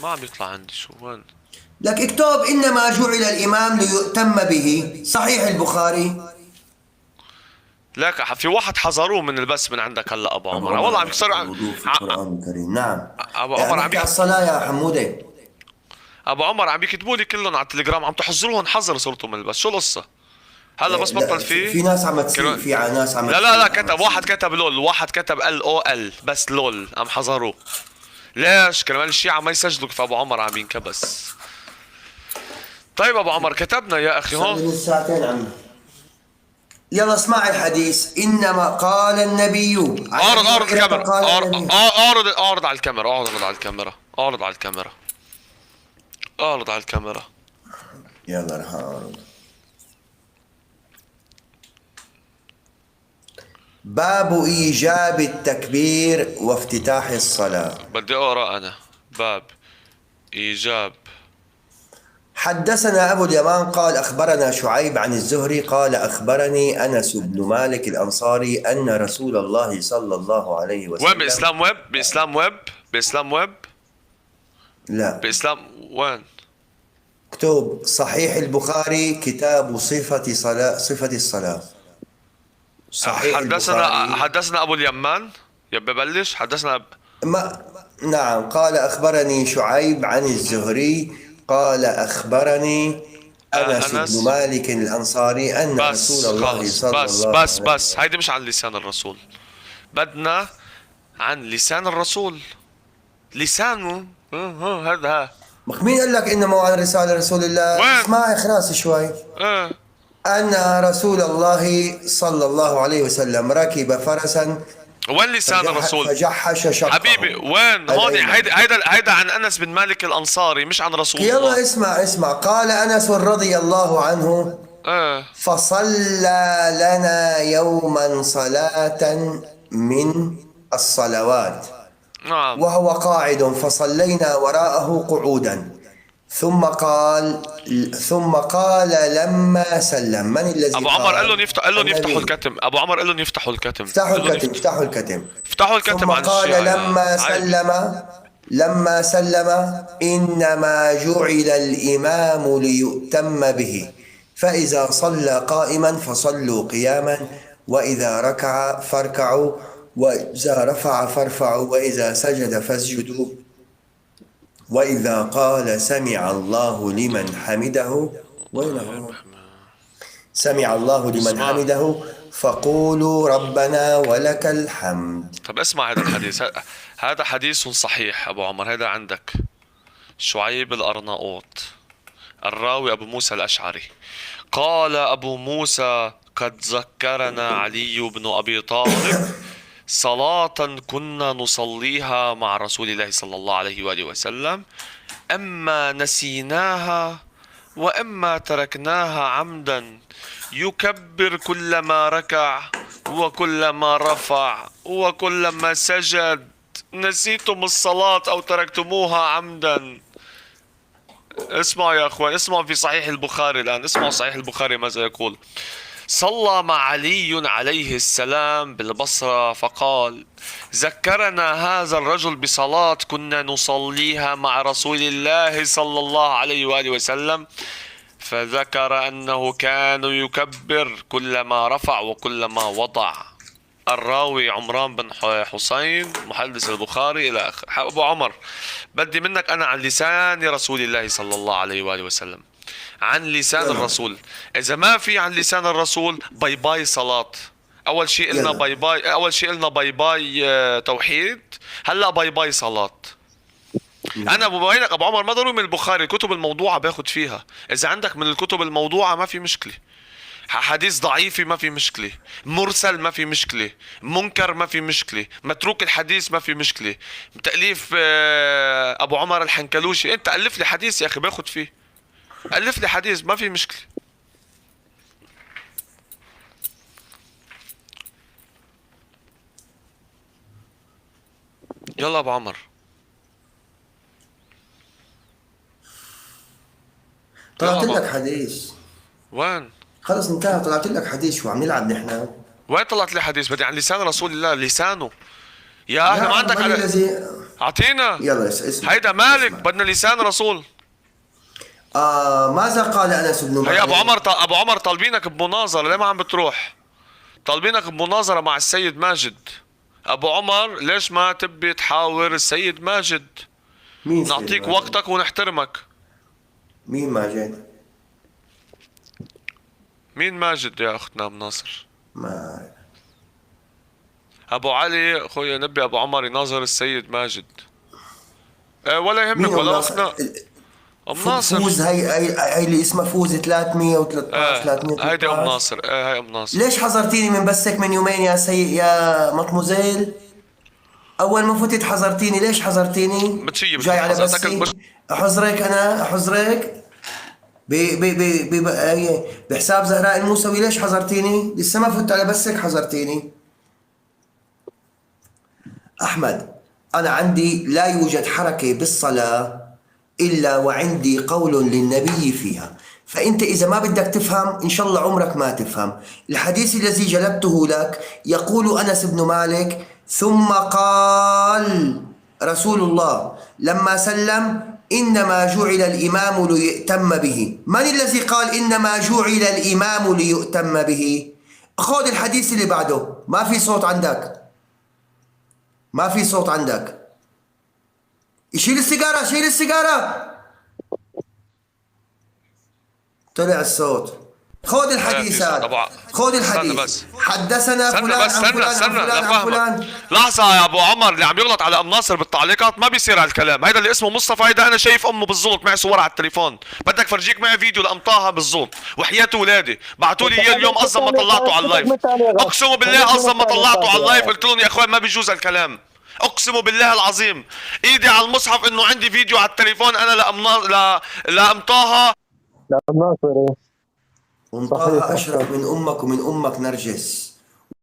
Speaker 2: ما عم يطلع عندي، شو وين؟
Speaker 1: لك اكتب إنما جعل الإمام ليؤتم به، صحيح البخاري.
Speaker 2: لك في واحد حذروه من البث من عندك هلا ابو عمر، والله عم يكسروا
Speaker 1: الوضوء في القرآن الكريم. نعم
Speaker 2: ابو عمر عم
Speaker 1: على الصلاة يا حمودة.
Speaker 2: ابو عمر عم يكتبوا لي كلهم على التليجرام، عم تحذروهم حذر صرتوا من البث، شو القصة؟ هلا بس
Speaker 1: لا،
Speaker 2: بطل
Speaker 1: في ناس عم تسيء، في ناس عم
Speaker 2: لا كتب واحد، كتب لول، واحد كتب LOL بس لول، عم حذروه. ليش؟ كرمال الشيعة ما يسجلوا كيف ابو عمر عم ينكبس. طيب ابو عمر كتبنا يا اخي هون.
Speaker 1: من ساعتين عم. يلا اسمع الحديث. إنما قال النبي.
Speaker 2: اعرض الكاميرا، اعرض على الكاميرا، اعرض على الكاميرا.
Speaker 1: يلا رح أعرض. باب إيجاب التكبير وافتتاح الصلاة.
Speaker 2: بدي اقرا انا. باب ايجاب.
Speaker 1: حدثنا أبو اليمان قال أخبرنا شعيب عن الزهري قال أخبرني أنس بن مالك الأنصاري أن رسول الله صلى الله عليه وسلم.
Speaker 2: وين؟ بإسلام ويب؟
Speaker 1: لا،
Speaker 2: بإسلام وين؟
Speaker 1: اكتب صحيح البخاري كتاب صفة الصلاة. صحيح البخاري.
Speaker 2: حدثنا أبو اليمان. يبقى ببلش حدثنا
Speaker 1: نعم. قال أخبرني شعيب عن الزهري قال أخبرني أنس
Speaker 2: أنس.
Speaker 1: بن مالك الأنصاري أن
Speaker 2: بس
Speaker 1: رسول الله
Speaker 2: خلص،
Speaker 1: صلى
Speaker 2: بس
Speaker 1: الله
Speaker 2: بس
Speaker 1: عليه
Speaker 2: بس هيدي مش عن لسان الرسول، بدنا عن لسان الرسول، لسانه هذا.
Speaker 1: مين قال لك إنما عن رسالة رسول الله؟
Speaker 2: وين؟
Speaker 1: اسمع إخلاص شوي.
Speaker 2: ايه
Speaker 1: أن رسول الله صلى الله عليه وسلم ركب فرسا
Speaker 2: وين لسان الرسول؟
Speaker 1: فجحش شقه
Speaker 2: حبيبي وين هون؟
Speaker 1: الأيمن.
Speaker 2: هيدا عن انس بن مالك الانصاري، مش عن رسول الله.
Speaker 1: يلا اسمع. قال أنس رضي الله عنه:
Speaker 2: ايه
Speaker 1: فصلى لنا يوما صلاة من الصلوات
Speaker 2: نعم.
Speaker 1: وهو قاعد، فصلينا وراءه قعودا، ثم قال لما سلم. من الذي
Speaker 2: ابو عمر قال لهم
Speaker 1: قال
Speaker 2: يفتحوا
Speaker 1: النبي.
Speaker 2: الكتم. ابو عمر قال لهم يفتحوا الكتم.
Speaker 1: افتحوا
Speaker 2: قال لهم
Speaker 1: الكتم، افتحوا الكتم.
Speaker 2: افتحوا الكتم
Speaker 1: ثم
Speaker 2: عن
Speaker 1: قال
Speaker 2: الشيعة.
Speaker 1: لما سلم: إنما جعل الإمام ليؤتم به، فإذا صلى قائما فصلوا قياما، وإذا ركع فاركعوا، وإذا رفع فارفعوا، وإذا سجد فاسجدوا، وإذا قال سمع الله لمن حمده سمع الله لمن
Speaker 2: اسمع.
Speaker 1: حمده فقولوا ربنا ولك الحمد.
Speaker 2: طب اسمع هذا الحديث، هذا حديث صحيح ابو عمر. هذا عندك شعيب الارناؤوط، الراوي ابو موسى الاشعري. قال ابو موسى: قد ذكرنا علي بن ابي طالب صلاة كنا نصليها مع رسول الله صلى الله عليه وآله وسلم، أما نسيناها وإما تركناها عمدا، يكبر كلما ركع وكلما رفع وكلما سجد. نسيتم الصلاة أو تركتموها عمدا. اسمعوا يا أخوان، اسمعوا في صحيح البخاري الآن، اسمعوا صحيح البخاري ماذا يقول. صلى مع علي عليه السلام بالبصرة فقال: ذكرنا هذا الرجل بصلاة كنا نصليها مع رسول الله صلى الله عليه وآله وسلم، فذكر أنه كان يكبر كلما رفع وكلما وضع. الراوي عمران بن حسين محدث البخاري إلى آخر. أبو عمر بدي منك أنا عن لسان رسول الله صلى الله عليه وآله وسلم، عن لسان
Speaker 1: يلا.
Speaker 2: الرسول. إذا ما في عن لسان الرسول باي باي صلاة. أول شيء قلنا
Speaker 1: يلا.
Speaker 2: باي باي، أول شيء قلنا باي باي توحيد، هلا باي باي صلاة. أنا ببينك أبو عمر ما ضروري من البخاري، الكتب الموضوعة باخد فيها. إذا عندك من الكتب الموضوعة ما في مشكلة، حديث ضعيف ما في مشكلة، مرسل ما في مشكلة، منكر ما في مشكلة، متروك الحديث ما في مشكلة، تأليف أبو عمر الحنكلوشي، أنت ألف لي حديث يا أخي باخد فيه، ألف لي حديث ما في مشكلة. يلا أبو عمر.
Speaker 1: طلعت
Speaker 2: يلا
Speaker 1: لك حديث،
Speaker 2: وين؟
Speaker 1: خلص انتهى. طلعت لك حديث، شو عم نلعب نحن؟
Speaker 2: وين طلعت لي حديث؟ بدي عن لسان رسول الله، لسانه يا أخي. ما عندك
Speaker 1: من
Speaker 2: على
Speaker 1: الذي؟
Speaker 2: أعطينا.
Speaker 1: يلا اسمع.
Speaker 2: هيدا مالك،
Speaker 1: اسمع.
Speaker 2: بدنا لسان رسول.
Speaker 1: ماذا قال أنس بن مالك؟
Speaker 2: هي ابو عمر طالبينك بمناظره، ليه ما عم بتروح؟ طالبينك بمناظره مع السيد ماجد. ابو عمر ليش ما تبي تحاور السيد ماجد؟
Speaker 1: مين سيد
Speaker 2: نعطيك
Speaker 1: ماجد؟
Speaker 2: وقتك ونحترمك.
Speaker 1: مين ماجد؟
Speaker 2: مين ماجد يا اختنا مناصر؟
Speaker 1: ما
Speaker 2: ابو علي اخوي نبي ابو عمر يناظر السيد ماجد. ولا يهمك
Speaker 1: مين
Speaker 2: ولا
Speaker 1: الناصر؟
Speaker 2: اختنا ام ناصر.
Speaker 1: فوز هي اللي اسمها فوز 313 313.
Speaker 2: هيدي ام ناصر. هاي ام ناصر.
Speaker 1: ليش حذرتيني من بسك من يومين يا مطموزيل؟ اول ما فتت حذرتيني، ليش حذرتيني؟
Speaker 2: متشيب
Speaker 1: جاي على
Speaker 2: حذرتك
Speaker 1: بسي؟ احذرك انا، احذرك بحساب زهراء الموسوي. ليش حذرتيني؟ لسه ما فت على بسك حذرتيني. احمد، انا عندي لا يوجد حركة بالصلاة الا وعندي قول للنبي فيها، فانت اذا ما بدك تفهم ان شاء الله عمرك ما تفهم. الحديث الذي جلبته لك يقول انس بن مالك: ثم قال رسول الله لما سلم: انما جعل الامام ليؤتم به. من الذي قال انما جعل الامام ليؤتم به؟ خذ الحديث اللي بعده. ما في صوت عندك، ما في صوت عندك. شيل السيجارة، شيل السيجارة. طلع الصوت. خذ الحديثات،
Speaker 6: طبعا.
Speaker 1: خذ
Speaker 6: استنى
Speaker 1: الحديث.
Speaker 6: بس.
Speaker 1: حدثنا
Speaker 6: استنى
Speaker 1: فلان
Speaker 6: بس،
Speaker 1: عن
Speaker 6: استنى
Speaker 1: فلان عن
Speaker 6: استنى
Speaker 1: فلان عن
Speaker 6: لفهمك.
Speaker 1: فلان.
Speaker 6: لحظة يا ابو عمر، اللي عم يغلط على ام ناصر بالتعليقات ما بيصير هالكلام. هيدا اللي اسمه مصطفى، هيدا انا شايف امه بالزلط، معي صورها على التليفون. بدك فرجيك معي فيديو لام طه بالزلط وحياة ولادي بعثوا لي اياه اليوم اصلا ما طلعته على اللايف. اقسم بالله اصلا ما طلعته على اللايف، قلت لهم يا اخوان ما بيجوز هالكلام. اقسم بالله العظيم ايدي على المصحف انه عندي فيديو على التليفون انا لام طه.
Speaker 5: لا ناصر.
Speaker 1: وانطاها اشرف من امك ومن امك نرجس.